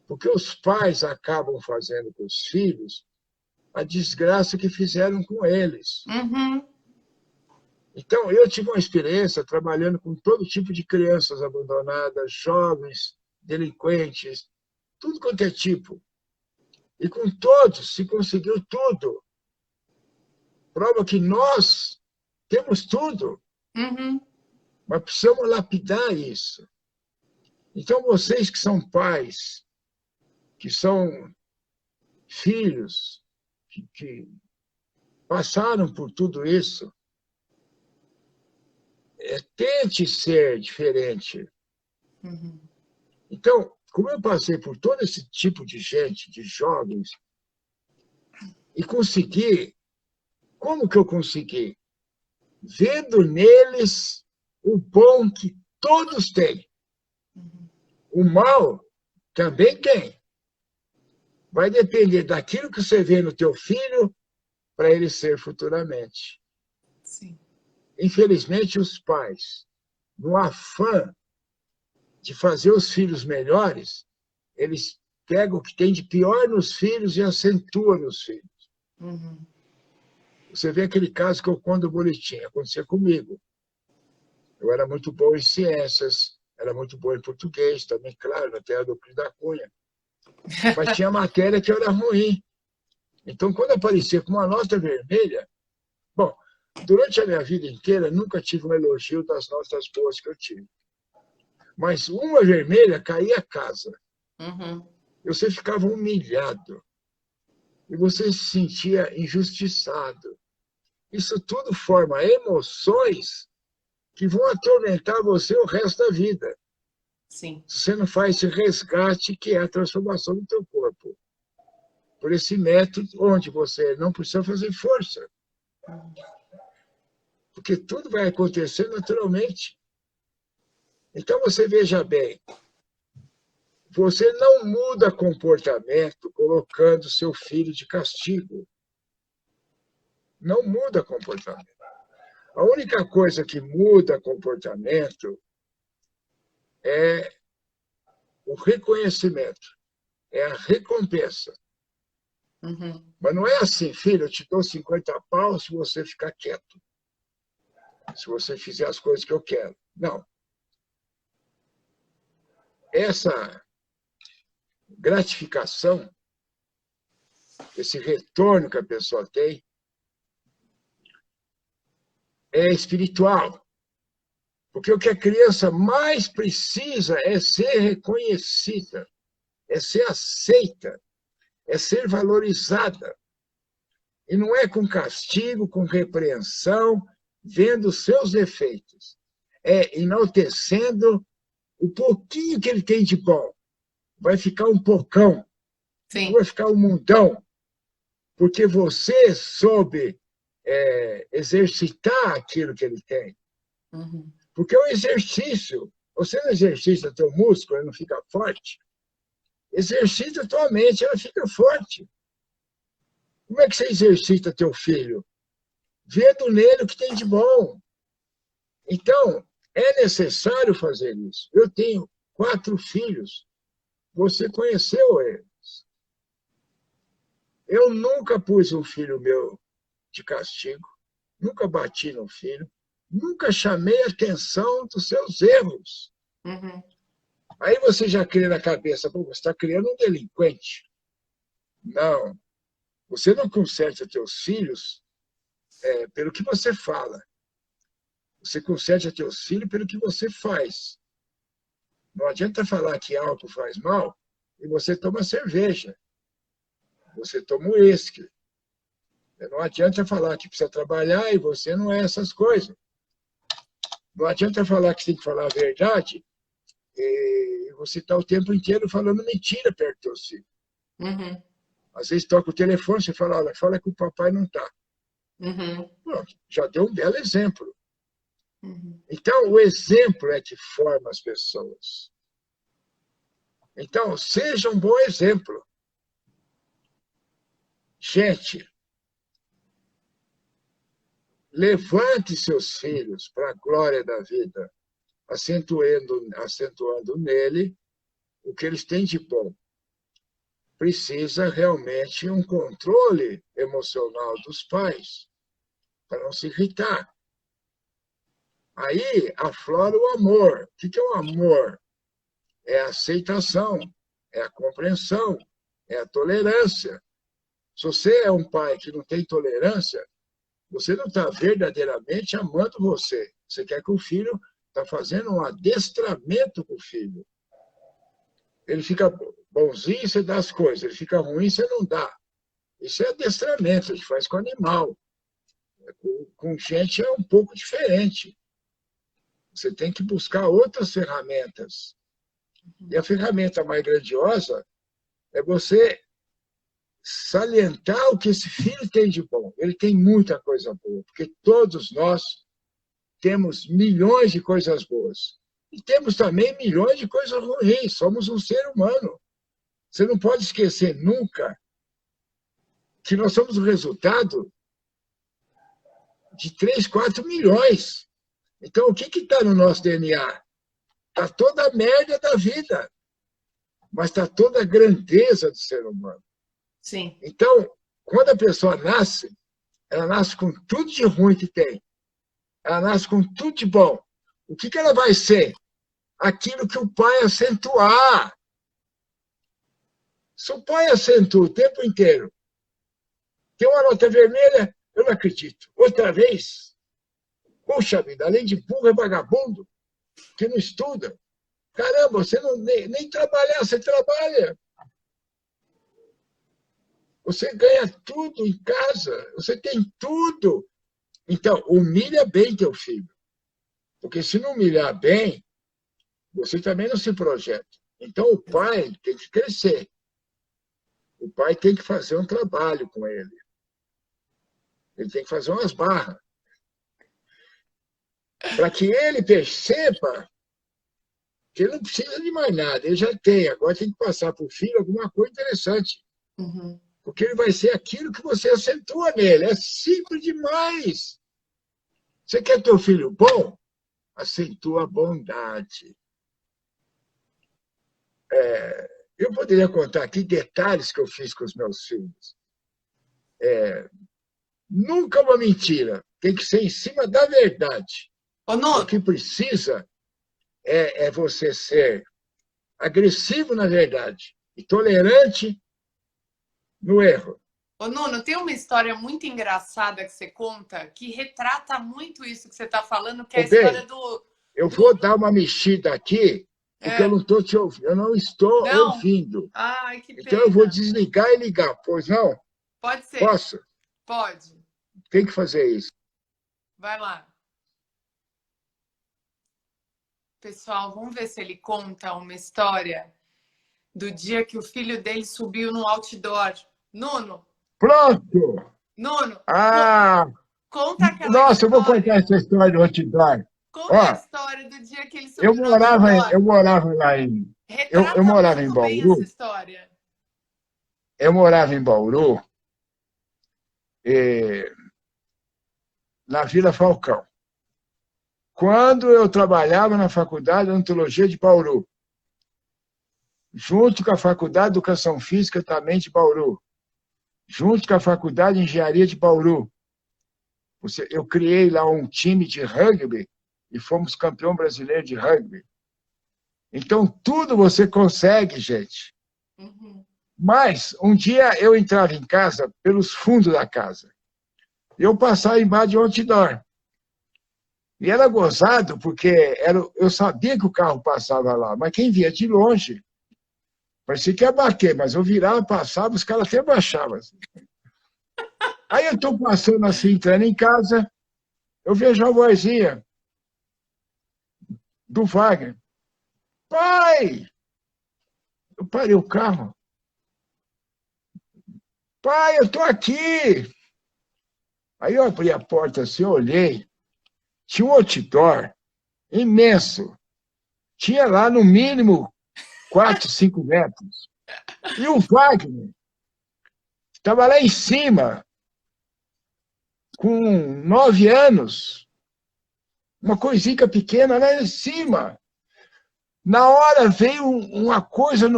Porque os pais acabam fazendo com os filhos a desgraça que fizeram com eles. Então, eu tive uma experiência trabalhando com todo tipo de crianças abandonadas, jovens, delinquentes, tudo quanto é tipo. E com todos se conseguiu tudo. Prova que nós temos tudo. Mas precisamos lapidar isso. Então, vocês que são pais, que são filhos, que passaram por tudo isso, tente ser diferente. Uhum. Então, como eu passei por todo esse tipo de gente, de jovens, e consegui, como que eu consegui? Vendo neles o bom que todos têm. O mal também tem. Vai depender daquilo que você vê no teu filho para ele ser futuramente. Sim. Infelizmente, os pais, no afã de fazer os filhos melhores, eles pegam o que tem de pior nos filhos e acentuam nos filhos. Uhum. Você vê aquele caso que eu conto do boletim, acontecia comigo. Eu era muito bom em ciências, era muito bom em português, também, claro, na terra do Euclides da Cunha. Mas tinha matéria que era ruim. Então, quando aparecia com uma nota vermelha, bom, durante a minha vida inteira, nunca tive um elogio das notas boas que eu tive. Mas uma vermelha caía a casa. Uhum. Você ficava humilhado. E você se sentia injustiçado. Isso tudo forma emoções que vão atormentar você o resto da vida. Sim. Se você não faz esse resgate, que é a transformação do teu corpo. Por esse método onde você não precisa fazer força. Porque tudo vai acontecer naturalmente. Então, você veja bem, você não muda comportamento colocando seu filho de castigo. Não muda comportamento. A única coisa que muda comportamento é o reconhecimento, é a recompensa. Uhum. Mas não é assim, filho, eu te dou 50 paus se você ficar quieto, se você fizer as coisas que eu quero. Não. Essa gratificação, esse retorno que a pessoa tem, é espiritual. Porque o que a criança mais precisa é ser reconhecida, é ser aceita, é ser valorizada. E não é com castigo, com repreensão, vendo os seus defeitos. É enaltecendo o pouquinho que ele tem de bom. Vai ficar um pocão, não Sim. vai ficar um mundão, porque você soube exercitar aquilo que ele tem. Uhum. Porque é um exercício. Você não exercita teu músculo, ele não fica forte. Exercita tua mente, ela fica forte. Como é que você exercita teu filho? Vendo nele o que tem de bom. Então, é necessário fazer isso. Eu tenho 4 filhos. Você conheceu eles. Eu nunca pus um filho meu de castigo, nunca bati no filho, nunca chamei a atenção dos seus erros. Uhum. Aí você já cria na cabeça, pô, você está criando um delinquente. Não. Você não conserta teus filhos pelo que você fala. Você conserta teus filhos pelo que você faz. Não adianta falar que álcool faz mal e você toma cerveja. Você toma uísque. Não adianta falar que precisa trabalhar e você não é essas coisas. Não adianta falar que você tem que falar a verdade e você está o tempo inteiro falando mentira perto do teu filho. Uhum. Às vezes toca o telefone, você fala, olha, fala que o papai não está. Uhum. Pronto, já deu um belo exemplo. Uhum. Então, o exemplo é que forma as pessoas. Então, seja um bom exemplo. Gente, levante seus filhos para a glória da vida, acentuando nele o que eles têm de bom. Precisa realmente um controle emocional dos pais, para não se irritar. Aí aflora o amor. O que é o amor? É a aceitação, é a compreensão, é a tolerância. Se você é um pai que não tem tolerância, você não está verdadeiramente amando você. Você quer que o filho está fazendo um adestramento com o filho. ele fica bonzinho, você dá as coisas. Ele fica ruim, você não dá. Isso é adestramento, a gente faz com animal. Com gente é um pouco diferente. Você tem que buscar outras ferramentas. E a ferramenta mais grandiosa é você salientar o que esse filho tem de bom. Ele tem muita coisa boa, porque todos nós temos milhões de coisas boas. E temos também milhões de coisas ruins. Somos um ser humano. Você não pode esquecer nunca que nós somos o resultado de 3, 4 milhões. Então, o que está no nosso DNA? Está toda a merda da vida, mas está toda a grandeza do ser humano. Sim. Então, quando a pessoa nasce, ela nasce com tudo de ruim que tem. Ela nasce com tudo de bom. O que ela vai ser? Aquilo que o pai acentuar. Se o pai acentua o tempo inteiro, tem uma nota vermelha, eu não acredito. Outra vez, poxa vida, além de burro é vagabundo, que não estuda. Caramba, você não nem trabalhar, você trabalha. Você ganha tudo em casa, você tem tudo. Então, humilha bem teu filho. Porque se não humilhar bem, você também não se projeta. Então, o pai tem que crescer. O pai tem que fazer um trabalho com ele. Ele tem que fazer umas barras. Para que ele perceba que ele não precisa de mais nada. Ele já tem. Agora tem que passar para o filho alguma coisa interessante. Uhum. Porque ele vai ser aquilo que você acentua nele. É simples demais. Você quer ter um filho bom? Acentua a bondade. Eu poderia contar aqui detalhes que eu fiz com os meus filhos. Nunca uma mentira. Tem que ser em cima da verdade. Ô, Nuno, O que precisa é você ser agressivo na verdade e tolerante no erro. Ô, Nuno, tem uma história muito engraçada que você conta que retrata muito isso que você está falando, que é a história do... Eu vou dar uma mexida aqui, porque eu não estou te ouvindo. Eu não estou ouvindo. Ai, que pena. Então eu vou desligar e ligar. Pois não? Pode ser. Posso? Pode. Tem que fazer isso. Vai lá. Pessoal, vamos ver se ele conta uma história do dia que o filho dele subiu no outdoor. Nuno. Pronto! Nuno. Ah! Conta aquela Nossa, história. eu vou contar essa história do outdoor. Conta a história do dia que ele subiu no outdoor. Eu morava lá em... Eu morava em Bauru. Essa história. Eu morava em Bauru, na Vila Falcão. Quando eu trabalhava na Faculdade de Odontologia de Bauru, junto com a Faculdade de Educação Física também de Bauru, junto com a Faculdade de Engenharia de Bauru, eu criei lá um time de rugby e fomos campeão brasileiro de rugby. Então, tudo você consegue, gente. Uhum. Mas, um dia eu entrava em casa, pelos fundos da casa. Eu passava embaixo de outdoor. E era gozado, porque eu sabia que o carro passava lá, mas quem via de longe, parecia que ia bater, mas eu virava, passava, os caras até baixavam. Assim. Aí eu estou passando assim, entrando em casa, eu vejo a vozinha do Wagner. Pai! Eu parei o carro. Pai, eu estou aqui! Aí eu abri a porta assim, eu olhei, tinha um outdoor imenso. Tinha lá, no mínimo, 4, 5 metros. E o Wagner estava lá em cima, com 9 anos, uma coisinha pequena lá em cima. Na hora veio uma coisa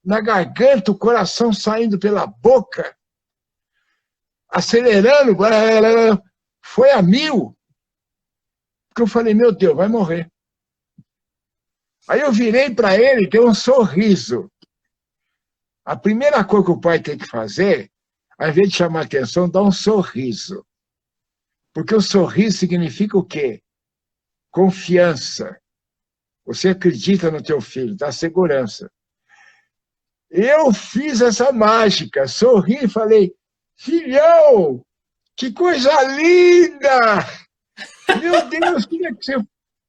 na garganta, o coração saindo pela boca, acelerando, foi a 1000. Porque eu falei, meu Deus, vai morrer. Aí eu virei para ele e dei um sorriso. A primeira coisa que o pai tem que fazer, ao invés de chamar atenção, dá um sorriso. Porque o sorriso significa o quê? Confiança. Você acredita no teu filho, dá segurança. Eu fiz essa mágica, sorri e falei, filhão, que coisa linda! Meu Deus,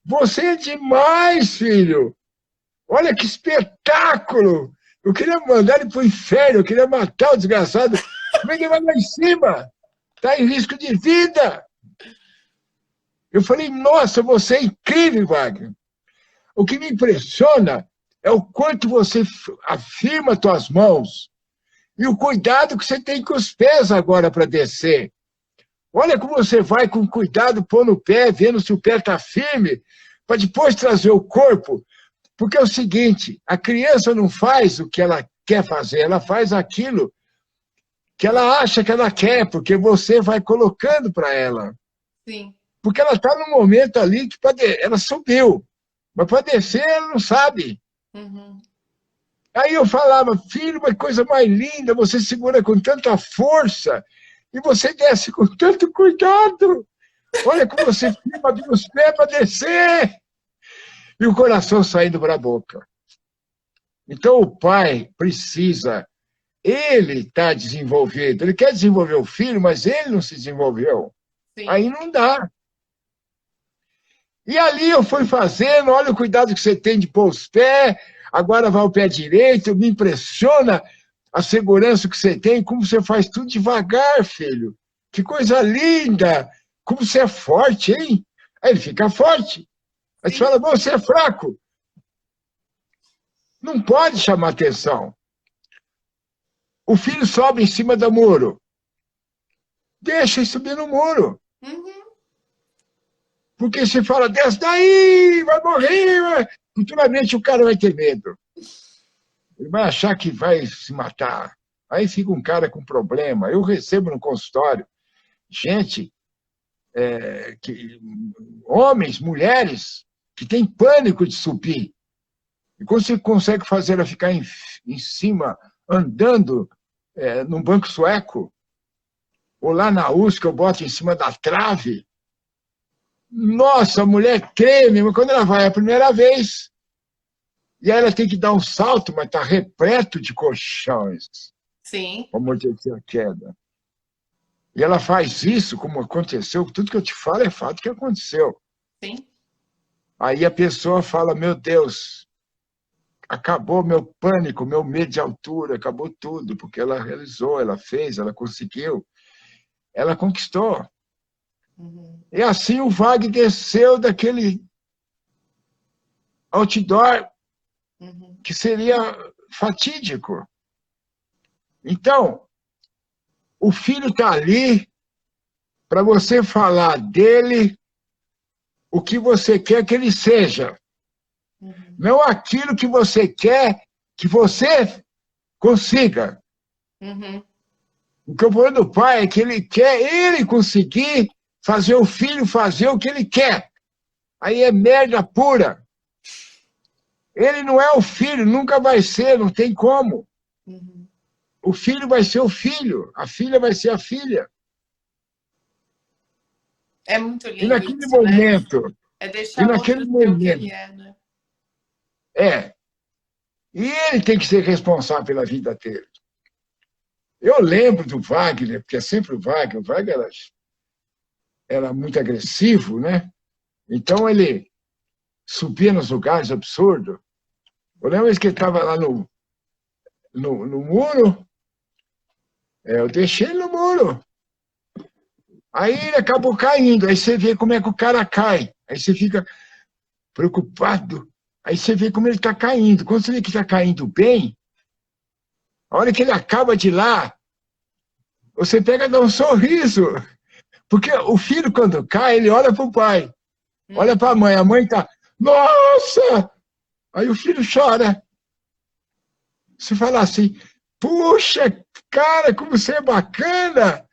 você é demais, filho! Olha que espetáculo! Eu queria mandar ele para o inferno, eu queria matar o desgraçado. Como é que ele vai lá em cima? Está em risco de vida! Eu falei, nossa, você é incrível, Wagner. O que me impressiona é o quanto você afirma suas mãos e o cuidado que você tem com os pés agora para descer. Olha como você vai com cuidado, pôr no pé, vendo se o pé está firme, para depois trazer o corpo. Porque é o seguinte, a criança não faz o que ela quer fazer, ela faz aquilo que ela acha que ela quer, porque você vai colocando para ela. Sim. Porque ela está num momento ali que ela subiu, mas para descer ela não sabe. Uhum. Aí eu falava, filho, uma coisa mais linda, você segura com tanta força e você desce com tanto cuidado. Olha como você firma os pés para descer. E o coração saindo para a boca. Então o pai precisa, ele está desenvolvido, ele quer desenvolver o filho, mas ele não se desenvolveu. Sim. Aí não dá. E ali eu fui fazendo, olha o cuidado que você tem de pôr os pés, agora vai o pé direito, me impressiona a segurança que você tem, como você faz tudo devagar, filho. Que coisa linda! Como você é forte, hein? Aí ele fica forte. Aí você fala, você é fraco. Não pode chamar atenção. O filho sobe em cima do muro. Deixa ele subir no muro. Uhum. Porque se fala, desce daí, vai morrer. Futuramente o cara vai ter medo. Ele vai achar que vai se matar. Aí fica um cara com problema. Eu recebo no consultório gente, homens, mulheres, que têm pânico de subir. E quando você consegue fazer ela ficar em cima, andando num banco sueco, ou lá na USP, eu boto em cima da trave, nossa, a mulher treme, mas quando ela vai a primeira vez, e aí ela tem que dar um salto, mas está repleto de colchões. Sim. Para amortecer a queda. E ela faz isso, como aconteceu, tudo que eu te falo é fato que aconteceu. Sim. Aí a pessoa fala, meu Deus, acabou meu pânico, meu medo de altura, acabou tudo, porque ela realizou, ela fez, ela conseguiu, ela conquistou. Uhum. E assim o Wagner desceu daquele outdoor que seria fatídico. Então, o filho está ali para você falar dele o que você quer que ele seja. Uhum. Não aquilo que você quer que você consiga. Uhum. O que o problema do pai é que ele quer ele conseguir fazer o filho fazer o que ele quer. Aí é merda pura. Ele não é o filho, nunca vai ser, não tem como. Uhum. O filho vai ser o filho, a filha vai ser a filha. É muito E lindo naquele isso, né? momento, É e deixar o naquele outro ser o que momento, ele é, né? e ele tem que ser responsável pela vida dele. Eu lembro do Wagner, porque é sempre o Wagner era muito agressivo, né? Então ele subia nos lugares absurdos. Eu lembro que ele estava lá no muro, eu deixei ele no muro. Aí ele acabou caindo, aí você vê como é que o cara cai. Aí você fica preocupado, aí você vê como ele está caindo. Quando você vê que está caindo bem, a hora que ele acaba de lá, você pega e dá um sorriso. Porque o filho, quando cai, ele olha para o pai, olha para a mãe está, nossa! Aí o filho chora. Você fala assim, puxa, cara, como você é bacana!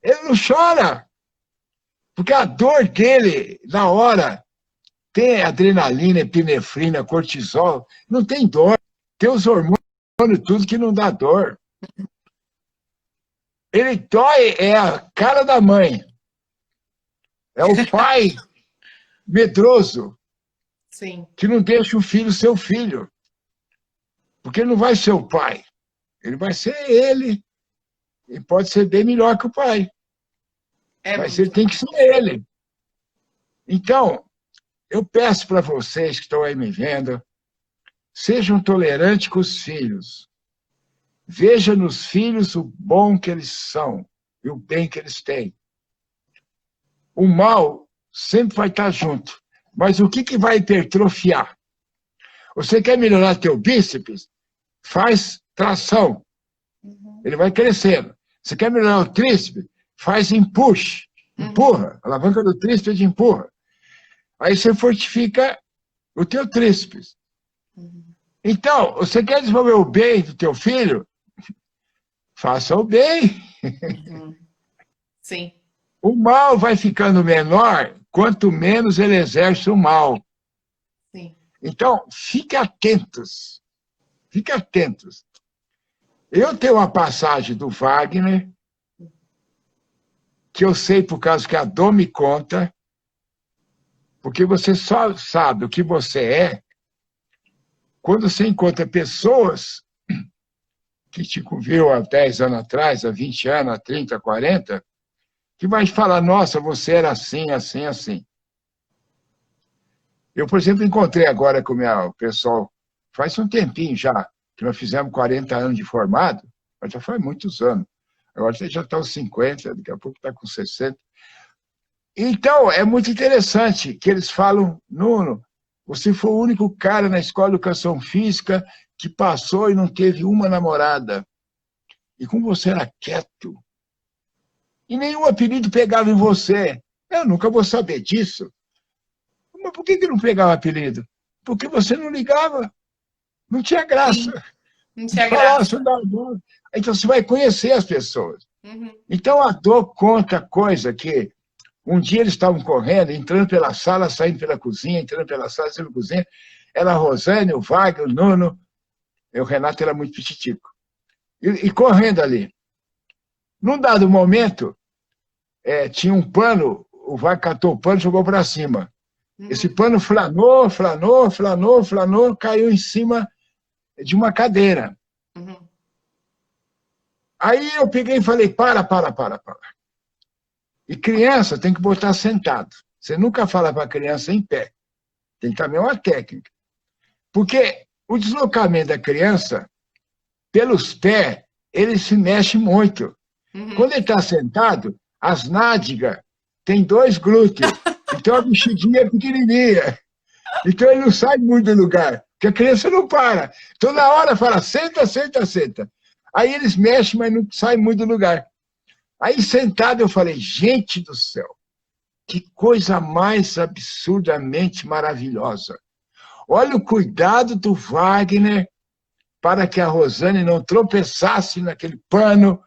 Ele não chora, porque a dor dele, na hora, tem adrenalina, epinefrina, cortisol, não tem dor. Tem os hormônios, tudo que não dá dor. Ele dói, é a cara da mãe. É o pai medroso, Sim. que não deixa o filho ser o filho. Porque ele não vai ser o pai. Ele vai ser ele. E pode ser bem melhor que o pai. Mas ele tem que ser ele. Então, eu peço para vocês que estão aí me vendo, sejam tolerantes com os filhos. Veja nos filhos o bom que eles são e o bem que eles têm. O mal sempre vai estar junto. Mas o que vai hipertrofiar? Você quer melhorar teu bíceps? Faz tração. Ele vai crescendo. Você quer melhorar o tríceps? Faz push. Empurra. A alavanca do tríceps empurra. Aí você fortifica o teu tríceps. Então, você quer desenvolver o bem do teu filho? Faça o bem. Sim. O mal vai ficando menor quanto menos ele exerce o mal. Sim. Então, fique atentos. Fique atentos. Eu tenho uma passagem do Wagner, que eu sei por causa que a Dom me conta, porque você só sabe o que você é quando você encontra pessoas que te viram há 10 anos atrás, há 20 anos, há 30, 40, que vai falar, nossa, você era assim, assim, assim. Eu, por exemplo, encontrei agora com o pessoal, faz um tempinho já, que nós fizemos 40 anos de formado, mas já faz muitos anos. Agora você já está aos 50, daqui a pouco está com 60. Então, é muito interessante que eles falam, Nuno, você foi o único cara na escola de educação física que passou e não teve uma namorada. E como você era quieto, e nenhum apelido pegava em você. Eu nunca vou saber disso. Mas por que não pegava apelido? Porque você não ligava. Não tinha graça. Sim, não tinha graça. Então você vai conhecer as pessoas. Então a Dor conta coisa que um dia eles estavam correndo, entrando pela sala, saindo pela cozinha, entrando pela sala, saindo pela cozinha. Era a Rosane, o Wagner, o Nuno. O Renato era muito petitico. E correndo ali. Num dado momento, tinha um pano, o Wagner catou o pano e jogou para cima. Esse pano flanou, caiu em cima de uma cadeira. Aí eu peguei e falei, para. E criança tem que botar sentado. Você nunca fala para a criança em pé. Tem também uma técnica. Porque o deslocamento da criança, pelos pés, ele se mexe muito. Quando ele está sentado, as nádegas têm 2 glúteos. Então a mexidinha é pequenininha. Então ele não sai muito do lugar, porque a criança não para. Toda hora fala, senta. Aí eles mexem, mas não sai muito do lugar. Aí sentado eu falei, gente do céu, que coisa mais absurdamente maravilhosa. Olha o cuidado do Wagner para que a Rosane não tropeçasse naquele pano.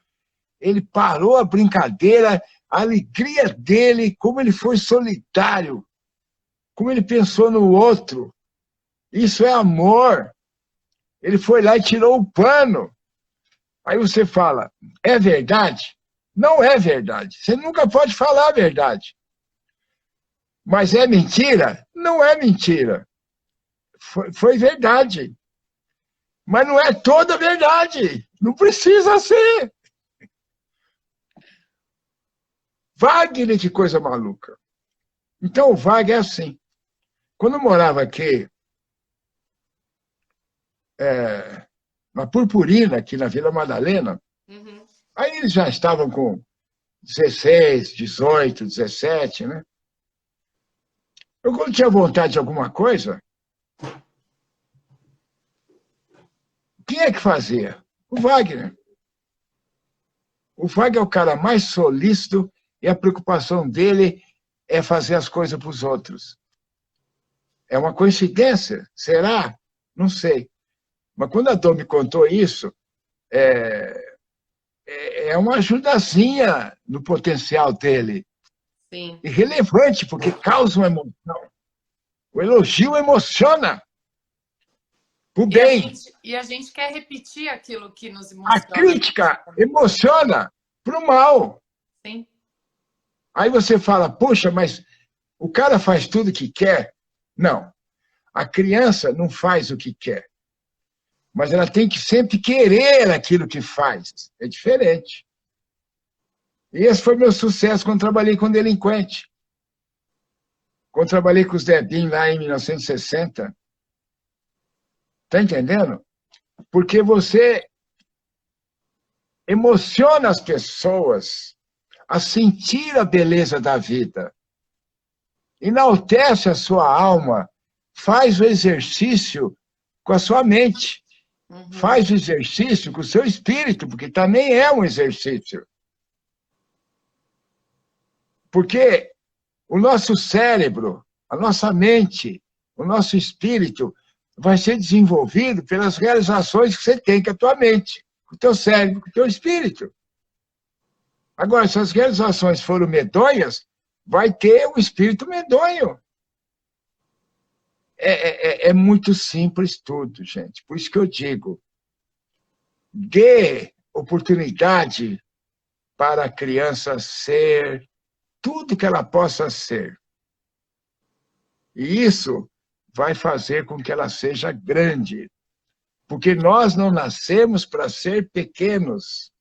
Ele parou a brincadeira, a alegria dele, como ele foi solitário, como ele pensou no outro. Isso é amor. Ele foi lá e tirou o pano. Aí você fala, é verdade? Não é verdade. Você nunca pode falar a verdade. Mas é mentira? Não é mentira. Foi verdade. Mas não é toda verdade. Não precisa ser. Wagner, que coisa maluca. Então, o Wagner é assim. Quando eu morava aqui, na Purpurina, aqui na Vila Madalena, aí eles já estavam com 16, 18, 17, né? Eu, quando tinha vontade de alguma coisa, quem é que fazia? O Wagner. O Wagner é o cara mais solícito e a preocupação dele é fazer as coisas para os outros. É uma coincidência? Será? Não sei. Mas quando a Dom me contou isso, é uma ajudazinha no potencial dele. Sim. Irrelevante, porque causa uma emoção. O elogio emociona. O bem. E a gente quer repetir aquilo que nos emociona. A crítica emociona para o mal. Sim. Aí você fala, poxa, mas o cara faz tudo o que quer? Não. A criança não faz o que quer. mas ela tem que sempre querer aquilo que faz. É diferente. E esse foi meu sucesso quando trabalhei com delinquente. Quando trabalhei com os Dedinhos lá em 1960. Está entendendo? Porque você emociona as pessoas a sentir a beleza da vida. Enaltece a sua alma, faz o exercício com a sua mente, faz o exercício com o seu espírito, porque também é um exercício. Porque o nosso cérebro, a nossa mente, o nosso espírito vai ser desenvolvido pelas realizações que você tem com a tua mente, com o teu cérebro, com o teu espírito. Agora, se as realizações forem medonhas, vai ter um espírito medonho. É muito simples tudo, gente. Por isso que eu digo, dê oportunidade para a criança ser tudo que ela possa ser. E isso vai fazer com que ela seja grande. Porque nós não nascemos para ser pequenos.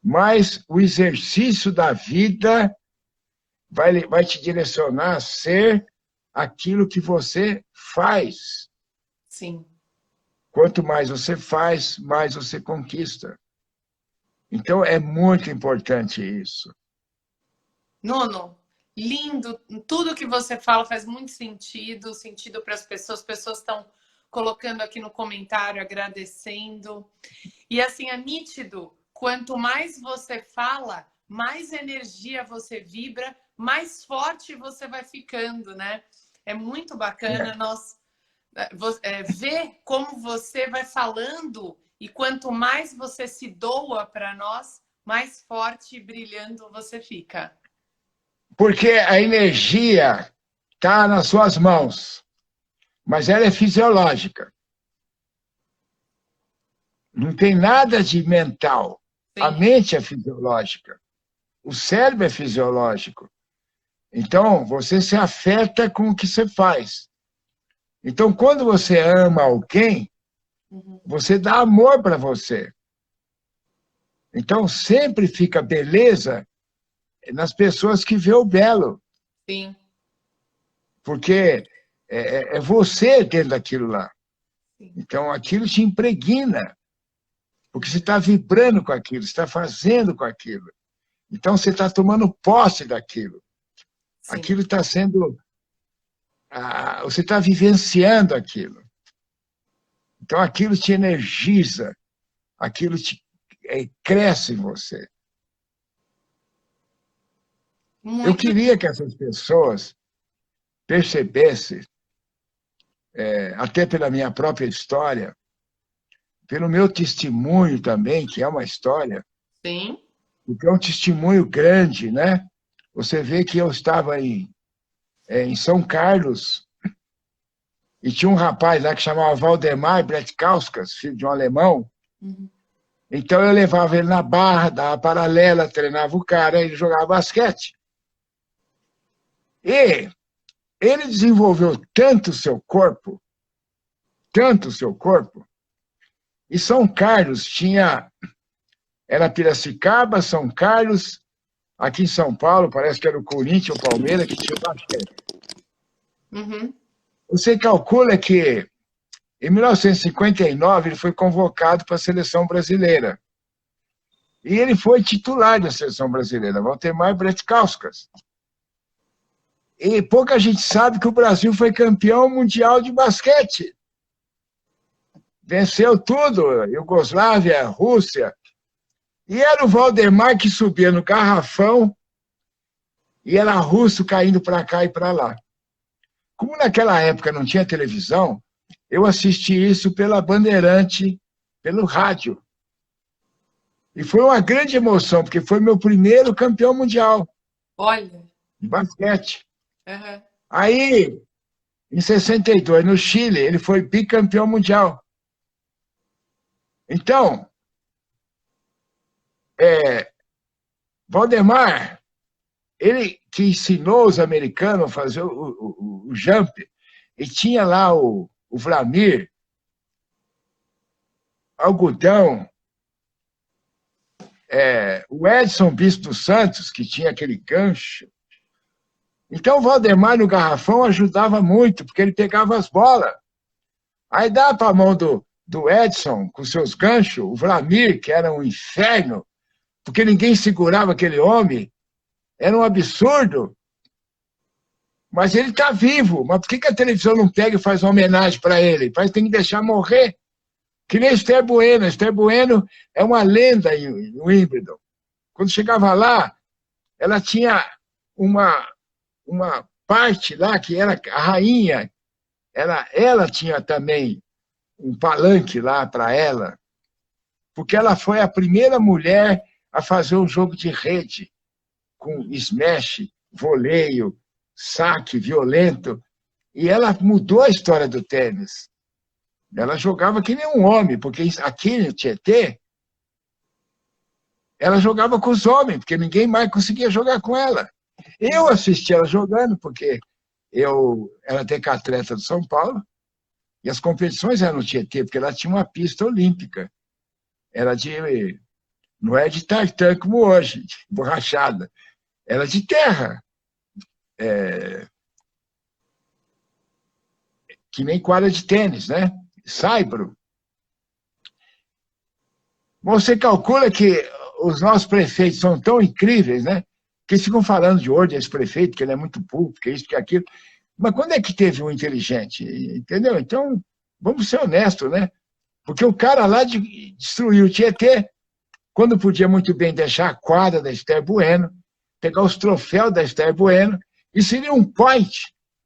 Mas o exercício da vida vai te direcionar a ser aquilo que você faz. Sim. Quanto mais você faz, mais você conquista. Então, é muito importante isso. Nuno, lindo. Tudo que você fala faz muito sentido para as pessoas estão colocando aqui no comentário, agradecendo. E assim, é nítido, quanto mais você fala, mais energia você vibra, mais forte você vai ficando, né? É muito bacana nós ver como você vai falando e quanto mais você se doa para nós, mais forte e brilhando você fica. Porque a energia está nas suas mãos, mas ela é fisiológica. Não tem nada de mental. Sim. A mente é fisiológica. O cérebro é fisiológico. Então, você se afeta com o que você faz. Então, quando você ama alguém, você dá amor para você. Então, sempre fica beleza nas pessoas que vê o belo. Sim. Porque é você dentro daquilo lá. Então, aquilo te impregna. Porque você está vibrando com aquilo, você está fazendo com aquilo. Então, você está tomando posse daquilo. Sim. Aquilo está sendo... você está vivenciando aquilo. Então, aquilo te energiza, aquilo cresce em você. Muito. Eu queria que essas pessoas percebessem, até pela minha própria história, pelo meu testemunho também, que é uma história. Sim. Porque é um testemunho grande, né? Você vê que eu estava em São Carlos e tinha um rapaz lá que chamava Valdemar Bretkauskas, filho de um alemão. Então eu levava ele na barra, dava paralela, treinava o cara, ele jogava basquete. E ele desenvolveu tanto o seu corpo, e São Carlos tinha... Era Piracicaba, São Carlos, aqui em São Paulo, parece que era o Corinthians, o Palmeiras, que tinha basquete. Você calcula que, em 1959, ele foi convocado para a seleção brasileira. E ele foi titular da seleção brasileira, Valdemar Bretkauskas. E pouca gente sabe que o Brasil foi campeão mundial de basquete. Venceu tudo, Iugoslávia, Rússia. E era o Valdemar que subia no garrafão e era russo caindo para cá e para lá. Como naquela época não tinha televisão, eu assisti isso pela Bandeirante, pelo rádio. E foi uma grande emoção, porque foi meu primeiro campeão mundial. Olha. De basquete. Aí, em 62, no Chile, ele foi bicampeão mundial. Então, Valdemar, ele que ensinou os americanos a fazer o jump, e tinha lá o Vladimir, algodão. O Edson Bispo dos Santos, que tinha aquele gancho. Então, o Valdemar no garrafão ajudava muito, porque ele pegava as bolas. Aí dava para a mão do Edson, com seus ganchos, o Vlamir, que era um inferno, porque ninguém segurava aquele homem, era um absurdo. Mas ele está vivo, mas por que a televisão não pega e faz uma homenagem para ele? Tem que deixar morrer. Que nem Esther Bueno. Esther Bueno é uma lenda em Wimbledon. Quando chegava lá, ela tinha uma parte lá que era a rainha. Ela tinha também um palanque lá para ela, porque ela foi a primeira mulher a fazer um jogo de rede, com smash, voleio, saque violento, e ela mudou a história do tênis. Ela jogava que nem um homem, porque aqui no Tietê, ela jogava com os homens, porque ninguém mais conseguia jogar com ela. Eu assisti ela jogando, porque eu era decatleta do São Paulo, e as competições eram no Tietê, porque ela tinha uma pista olímpica. Não é de tartan como hoje, de borrachada. Era de terra. Que nem quadra de tênis, né? Saibro. Você calcula que os nossos prefeitos são tão incríveis, né? Que eles ficam falando de hoje, esse prefeito, que ele é muito burro, que isso, que aquilo. Mas quando é que teve um inteligente? Entendeu? Então, vamos ser honestos, né? Porque o cara lá destruiu o Tietê, quando podia muito bem deixar a quadra da Esther Bueno, pegar os troféus da Esther Bueno, e seria um point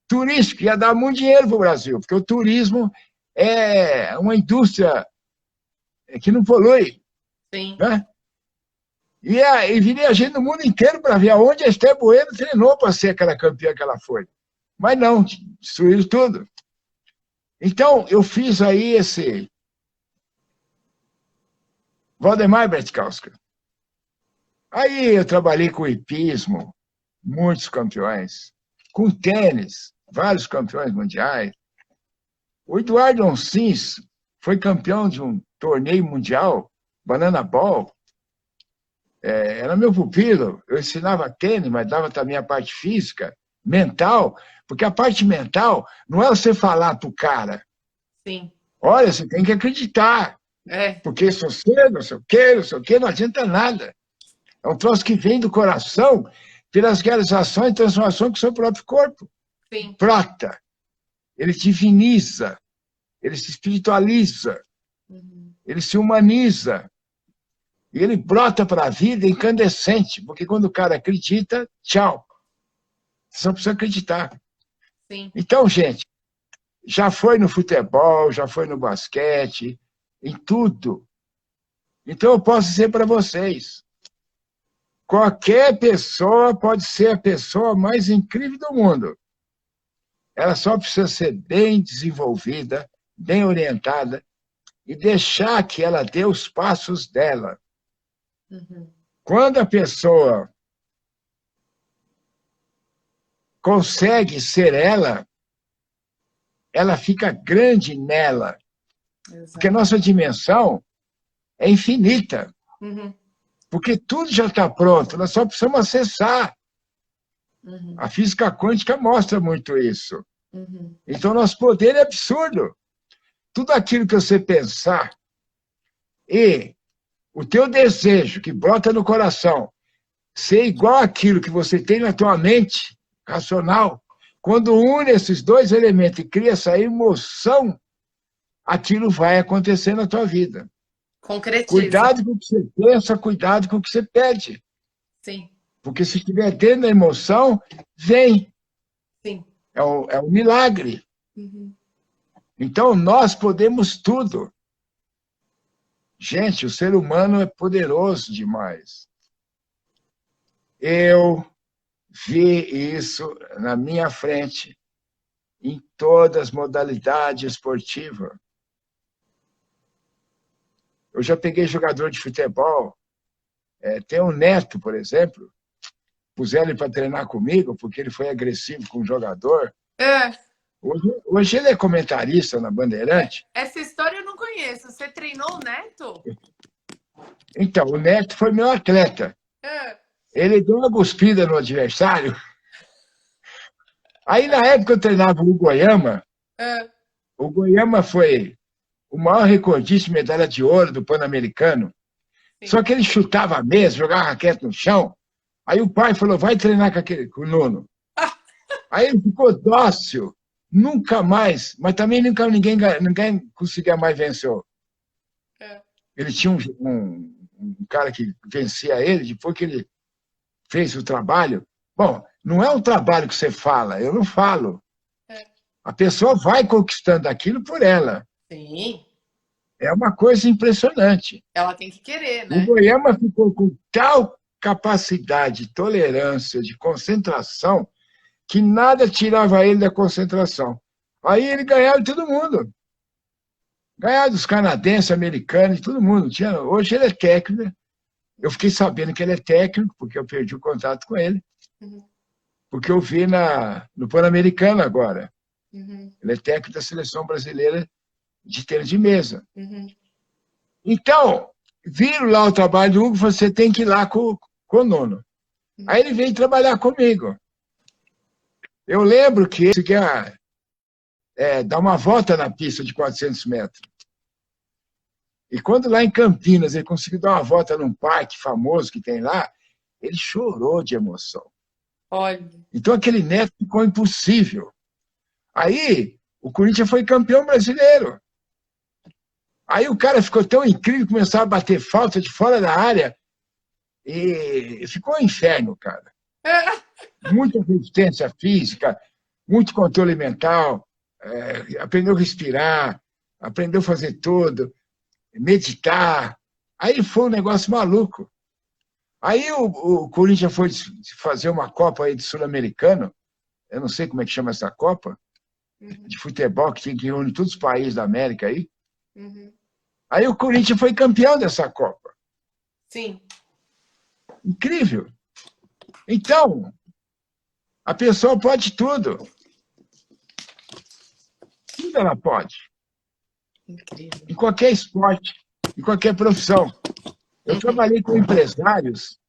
turístico, ia dar muito dinheiro para o Brasil, porque o turismo é uma indústria que não polui. Sim. Né? E viria gente do mundo inteiro para ver aonde a Esther Bueno treinou para ser aquela campeã que ela foi. Mas não, destruíram tudo. Então, eu fiz aí esse Valdemar Bertzkowska. Aí eu trabalhei com hipismo, muitos campeões, com tênis, vários campeões mundiais. O Eduardo Onsins foi campeão de um torneio mundial, Banana Ball. Era meu pupilo, eu ensinava tênis, mas dava também a parte física, mental, porque a parte mental não é você falar para o cara. Sim. Olha, você tem que acreditar. Porque se você não sei o quê, não adianta nada. É um troço que vem do coração, pelas realizações e transformações do seu próprio corpo. Sim. Brota. Ele diviniza, ele se espiritualiza, ele se humaniza. E ele brota para a vida incandescente, porque quando o cara acredita, tchau. Você só precisa acreditar. Sim. Então, gente, já foi no futebol, já foi no basquete, em tudo. Então, eu posso dizer para vocês, qualquer pessoa pode ser a pessoa mais incrível do mundo. Ela só precisa ser bem desenvolvida, bem orientada, e deixar que ela dê os passos dela. Quando a pessoa consegue ser ela, ela fica grande nela. Exato. Porque a nossa dimensão é infinita. Porque tudo já está pronto, nós só precisamos acessar. A física quântica mostra muito isso. Então, nosso poder é absurdo. Tudo aquilo que você pensar e o teu desejo que brota no coração ser igual àquilo que você tem na tua mente racional, quando une esses dois elementos e cria essa emoção, aquilo vai acontecer na tua vida. Concretiza. Cuidado com o que você pensa, cuidado com o que você pede. Sim. Porque se estiver dentro da emoção, vem. Sim. É um milagre. Então, nós podemos tudo. Gente, o ser humano é poderoso demais. Eu vi isso na minha frente, em todas as modalidades esportivas. Eu já peguei jogador de futebol. Tem um neto, por exemplo, puseram ele para treinar comigo, porque ele foi agressivo com o jogador. Hoje ele é comentarista na Bandeirante. Essa história eu não conheço. Você treinou o Neto? Então, o Neto foi meu atleta. É. Ele deu uma cuspida no adversário. Aí, na época, eu treinava o Goiama. É. O Goiama foi o maior recordista de medalha de ouro do Pan-Americano. Só que ele chutava a mesa, jogava a raquete no chão. Aí o pai falou, vai treinar com o Nuno. Aí ele ficou dócil. Nunca mais, mas também nunca ninguém conseguia mais vencer. É. Ele tinha um cara que vencia ele, depois que ele fez o trabalho. Bom, não é um trabalho que você fala, eu não falo. É. A pessoa vai conquistando aquilo por ela. Sim. É uma coisa impressionante. Ela tem que querer, O né? Goiama ficou com tal capacidade, tolerância, de concentração, que nada tirava ele da concentração. Aí ele ganhava de todo mundo. Ganhava dos canadenses, americanos, de todo mundo. Hoje ele é técnico. Eu fiquei sabendo que ele é técnico, porque eu perdi o contato com ele. Uhum. Porque eu vi no Pan-Americano agora. Uhum. Ele é técnico da seleção brasileira de tênis de mesa. Uhum. Então, viram lá o trabalho do Hugo, você tem que ir lá com o Nuno. Aí ele veio trabalhar comigo. Eu lembro que ele conseguia dar uma volta na pista de 400 metros. E quando lá em Campinas ele conseguiu dar uma volta num parque famoso que tem lá, ele chorou de emoção. Olha. Então aquele Neto ficou impossível. Aí o Corinthians foi campeão brasileiro. Aí o cara ficou tão incrível, começou a bater falta de fora da área e ficou um inferno, cara. Muita resistência física, muito controle mental, aprendeu a respirar, aprendeu a fazer tudo, meditar. Aí foi um negócio maluco. Aí o Corinthians foi fazer uma Copa aí de Sul-Americano, eu não sei como é que chama essa Copa, de futebol, que reúne todos os países da América aí. Uhum. Aí o Corinthians foi campeão dessa Copa. Sim. Incrível. Então, a pessoa pode tudo. Tudo ela pode. Incrível. Em qualquer esporte, em qualquer profissão. Eu trabalhei com empresários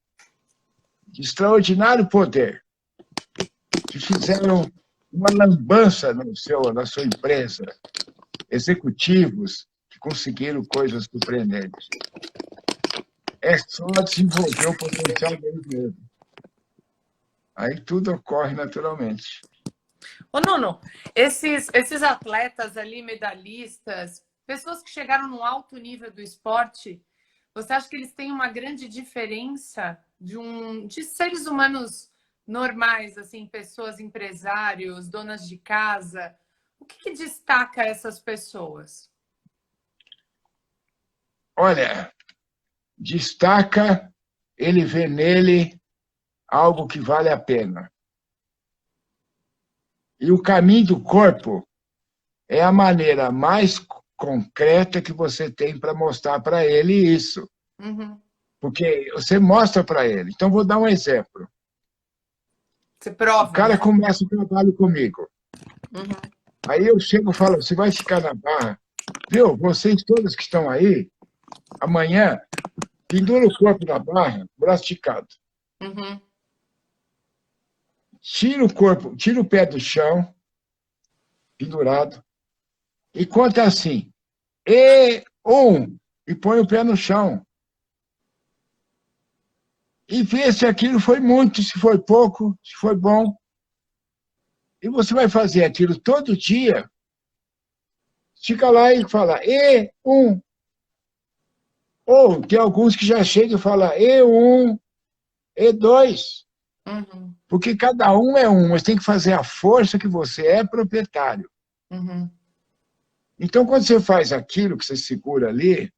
de extraordinário poder, que fizeram uma lambança na sua empresa. Executivos que conseguiram coisas surpreendentes. É só desenvolver o potencial deles mesmo. Aí tudo ocorre naturalmente. Ô, Nuno, esses atletas ali, medalhistas, pessoas que chegaram no alto nível do esporte, você acha que eles têm uma grande diferença de seres humanos normais, assim, pessoas, empresários, donas de casa? O que destaca essas pessoas? Olha, destaca ele vê nele algo que vale a pena. E o caminho do corpo é a maneira mais concreta que você tem para mostrar para ele isso. Uhum. Porque você mostra para ele. Então, vou dar um exemplo. Você prova, o cara né? começa o trabalho comigo. Uhum. Aí eu chego e falo, você vai ficar na barra. Viu, vocês todos que estão aí, amanhã, pendura o corpo na barra, braço esticado. Uhum. Tira o corpo, tira o pé do chão, pendurado, e conta assim, e põe o pé no chão. E vê se aquilo foi muito, se foi pouco, se foi bom. E você vai fazer aquilo todo dia. Fica lá e fala, Ou tem alguns que já chegam e falam, E2. Uhum. Porque cada um é um, mas tem que fazer a força que você é proprietário. Uhum. Então, quando você faz aquilo que você segura ali,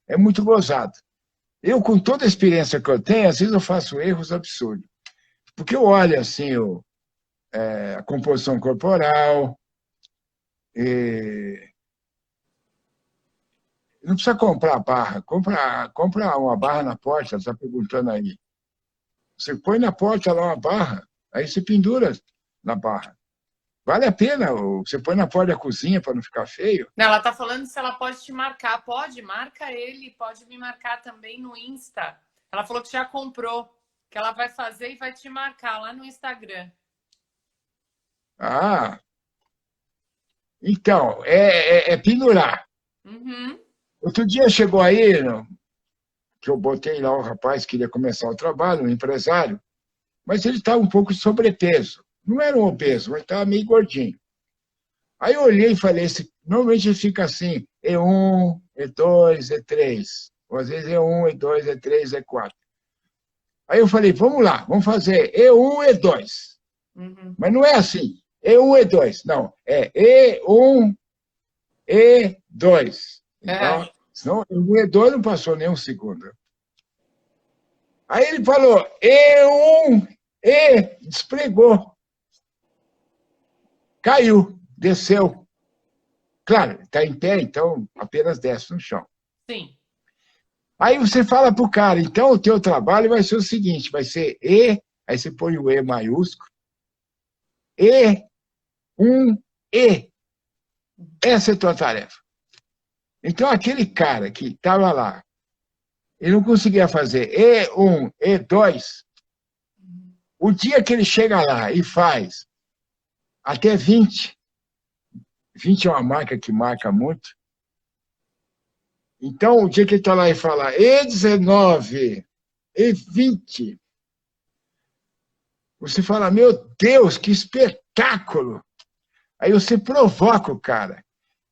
é muito gozado. Eu, com toda a experiência que eu tenho, às vezes eu faço erros absurdos. Porque eu olho assim a composição corporal, não precisa comprar barra, compra uma barra na porta, está perguntando aí. Você põe na porta lá uma barra, aí você pendura na barra. Vale a pena. Você põe na porta da cozinha para não ficar feio. Não, ela tá falando se ela pode te marcar. Pode, marca ele. Pode me marcar também no Insta. Ela falou que já comprou, que ela vai fazer e vai te marcar lá no Instagram. Ah, então, é pendurar. Uhum. Outro dia chegou aí, que eu botei lá, o rapaz queria começar o trabalho, um empresário, mas ele estava um pouco de sobrepeso. Não era um obeso, mas estava meio gordinho. Aí eu olhei e falei, normalmente ele fica assim, E1, E2, E3. Ou às vezes E1, E2, E3, E4. Aí eu falei, vamos lá, vamos fazer E1, E2. Uhum. Mas não é assim, E1, E2. Não, é E1, E2. Então, senão o E2 não passou nem um segundo. Aí ele falou, E1, E, despregou. Caiu, desceu. Claro, está em pé, então apenas desce no chão. Sim. Aí você fala para o cara, então o teu trabalho vai ser o seguinte, vai ser E, aí você põe o E maiúsculo, E, 1, E. Essa é a tua tarefa. Então aquele cara que estava lá e não conseguia fazer E1, E2, o dia que ele chega lá e faz até 20, 20 é uma marca que marca muito, então o dia que ele está lá e fala E19, E20, você fala, meu Deus, que espetáculo! Aí você provoca o cara.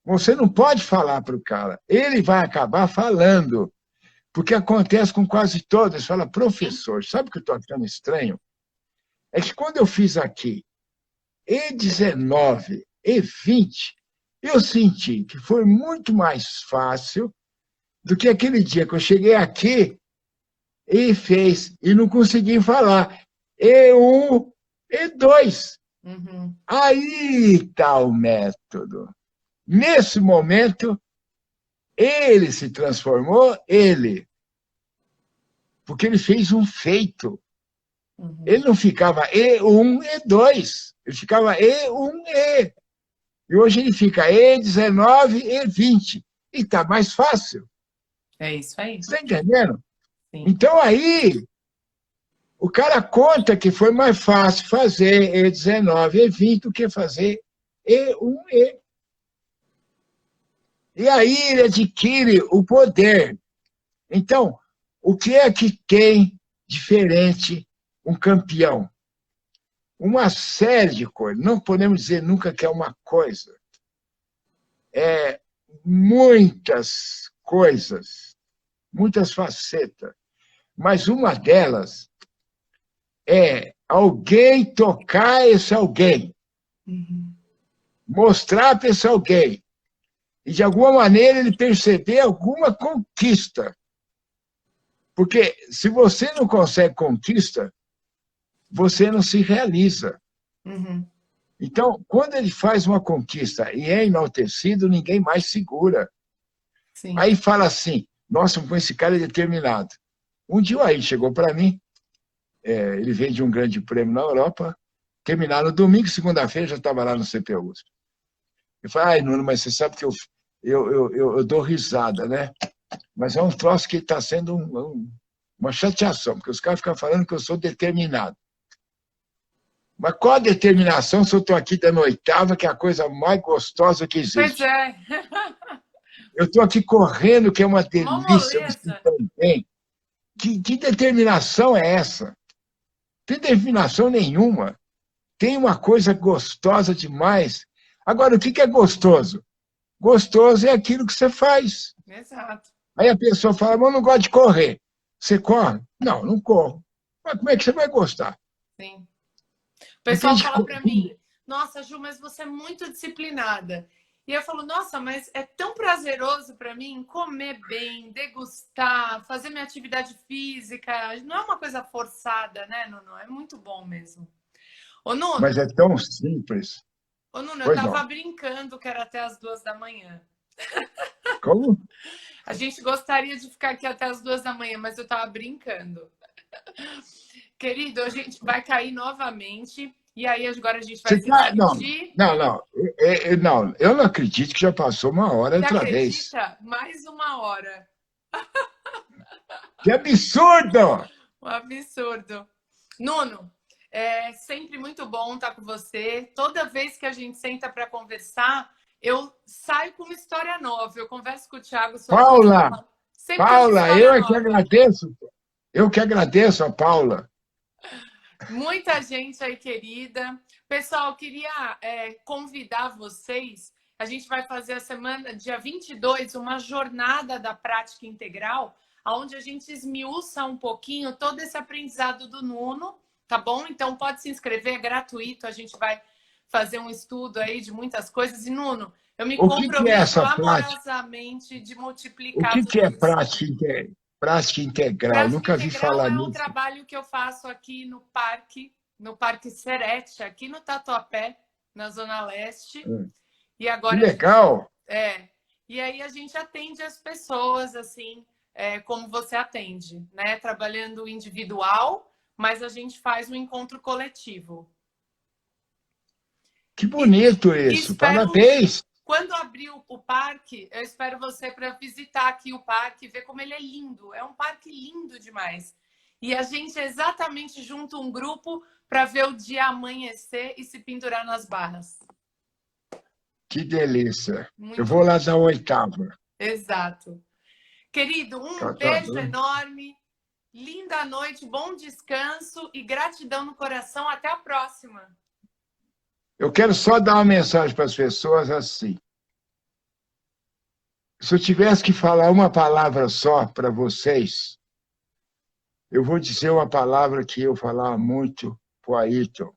Você não pode falar para o cara. Ele vai acabar falando. Porque acontece com quase todos. Fala, professor, sabe o que eu estou achando estranho? É que quando eu fiz aqui E19, E20, eu senti que foi muito mais fácil do que aquele dia que eu cheguei aqui e fez, e não consegui falar. E1, E2. Uhum. Aí está o método. Nesse momento, ele se transformou, porque ele fez um feito. Uhum. Ele não ficava E1, E2, ele ficava E1, E. E hoje ele fica E19, E20. E está mais fácil. É isso aí. Você está entendendo? Sim. Então aí, o cara conta que foi mais fácil fazer E19, E20 do que fazer E1, E. E aí ele adquire o poder. Então, o que é que tem diferente um campeão? Uma série de coisas. Não podemos dizer nunca que é uma coisa. É muitas coisas, muitas facetas. Mas uma delas é alguém tocar esse alguém. Uhum. Mostrar para esse alguém. E, de alguma maneira, ele perceber alguma conquista. Porque se você não consegue conquista, você não se realiza. Uhum. Então, quando ele faz uma conquista e é enaltecido, ninguém mais segura. Sim. Aí fala assim, nossa, esse cara é determinado. Um dia aí chegou para mim, ele veio de um grande prêmio na Europa, terminar no domingo, segunda-feira, já estava lá no CPU. Eu falei, ai, Nuno, mas você sabe que eu dou risada, né? Mas é um troço que está sendo uma chateação, porque os caras ficam falando que eu sou determinado. Mas qual a determinação se eu estou aqui dando oitava, que é a coisa mais gostosa que existe? Pois é. Eu estou aqui correndo, que é uma Uma delícia, eu me sinto moleza. tão bem. Que determinação é essa? Não tem determinação nenhuma. Tem uma coisa gostosa demais. Agora, o que é gostoso? Gostoso é aquilo que você faz. Exato. Aí a pessoa fala, mas eu não gosto de correr. Você corre? Não, não corro. Mas como é que você vai gostar? Sim. O Não pessoal tem fala para mim, nossa, Ju, mas você é muito disciplinada. E eu falo, nossa, mas é tão prazeroso para mim comer bem, degustar, fazer minha atividade física. Não é uma coisa forçada, né, Nuno? É muito bom mesmo. Ô, Mas Nuno, é tão simples. eu Pois tava não. brincando que era até as 2 da manhã. Como? A gente gostaria de ficar aqui até as 2 da manhã, mas eu tava brincando. Querido, a gente vai cair novamente. E aí agora a gente vai se Não, despedir. não. Não, eu não acredito que já passou uma hora Você outra vez. acredita? Mais uma hora. Que absurdo! Um absurdo. Nuno, é sempre muito bom estar com você. Toda vez que a gente senta para conversar, eu saio com uma história nova. Eu converso com o Thiago sobre Paula, sempre tem uma Paula, história eu é que nova. agradeço. Eu que agradeço a Paula. Muita gente aí querida. Pessoal, queria convidar vocês. A gente vai fazer a semana, dia 22, uma jornada da prática integral, onde a gente esmiuça um pouquinho todo esse aprendizado do Nuno, tá bom? Então pode se inscrever, é gratuito. A gente vai fazer um estudo aí de muitas coisas. E, Nuno, eu me O que é comprometo essa prática? amorosamente de O multiplicar que tudo é isso. prática integral? Prática Nunca vi integral falar é um nisso. trabalho que eu faço aqui no Parque Serete, aqui no Tatuapé, na Zona Leste. E Que agora legal! e aí a gente atende as pessoas assim, como você atende, né? Trabalhando individual, mas a gente faz um encontro coletivo. Que bonito E isso! espero, Parabéns! quando abrir o parque, eu espero você para visitar aqui o parque, ver como ele é lindo. É um parque lindo demais. E a gente exatamente junta um grupo para ver o dia amanhecer e se pendurar nas barras. Que delícia! Eu Muito vou lá bom. dar uma oitava. Exato. Querido, um Tá beijo bom. enorme. Linda noite, bom descanso e gratidão no coração. Até a próxima. Eu quero só dar uma mensagem para as pessoas assim. Se eu tivesse que falar uma palavra só para vocês, eu vou dizer uma palavra que eu falava muito para o Ayrton.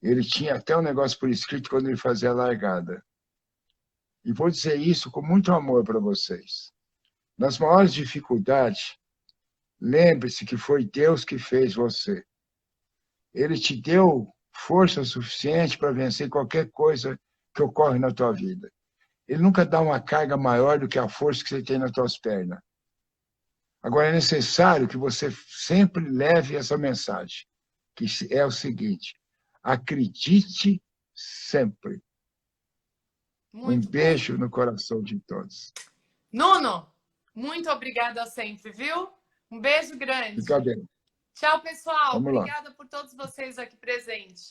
Ele tinha até um negócio por escrito quando ele fazia a largada. E vou dizer isso com muito amor para vocês. Nas maiores dificuldades, lembre-se que foi Deus que fez você. Ele te deu força suficiente para vencer qualquer coisa que ocorre na tua vida. Ele nunca dá uma carga maior do que a força que você tem nas tuas pernas. Agora, é necessário que você sempre leve essa mensagem, que é o seguinte: acredite sempre. Muito Beijo bom. no coração de todos. Nuno, muito obrigada sempre, viu? Um beijo grande. Fica bem. Tchau, pessoal. Vamos lá. Obrigada por todos vocês aqui presentes.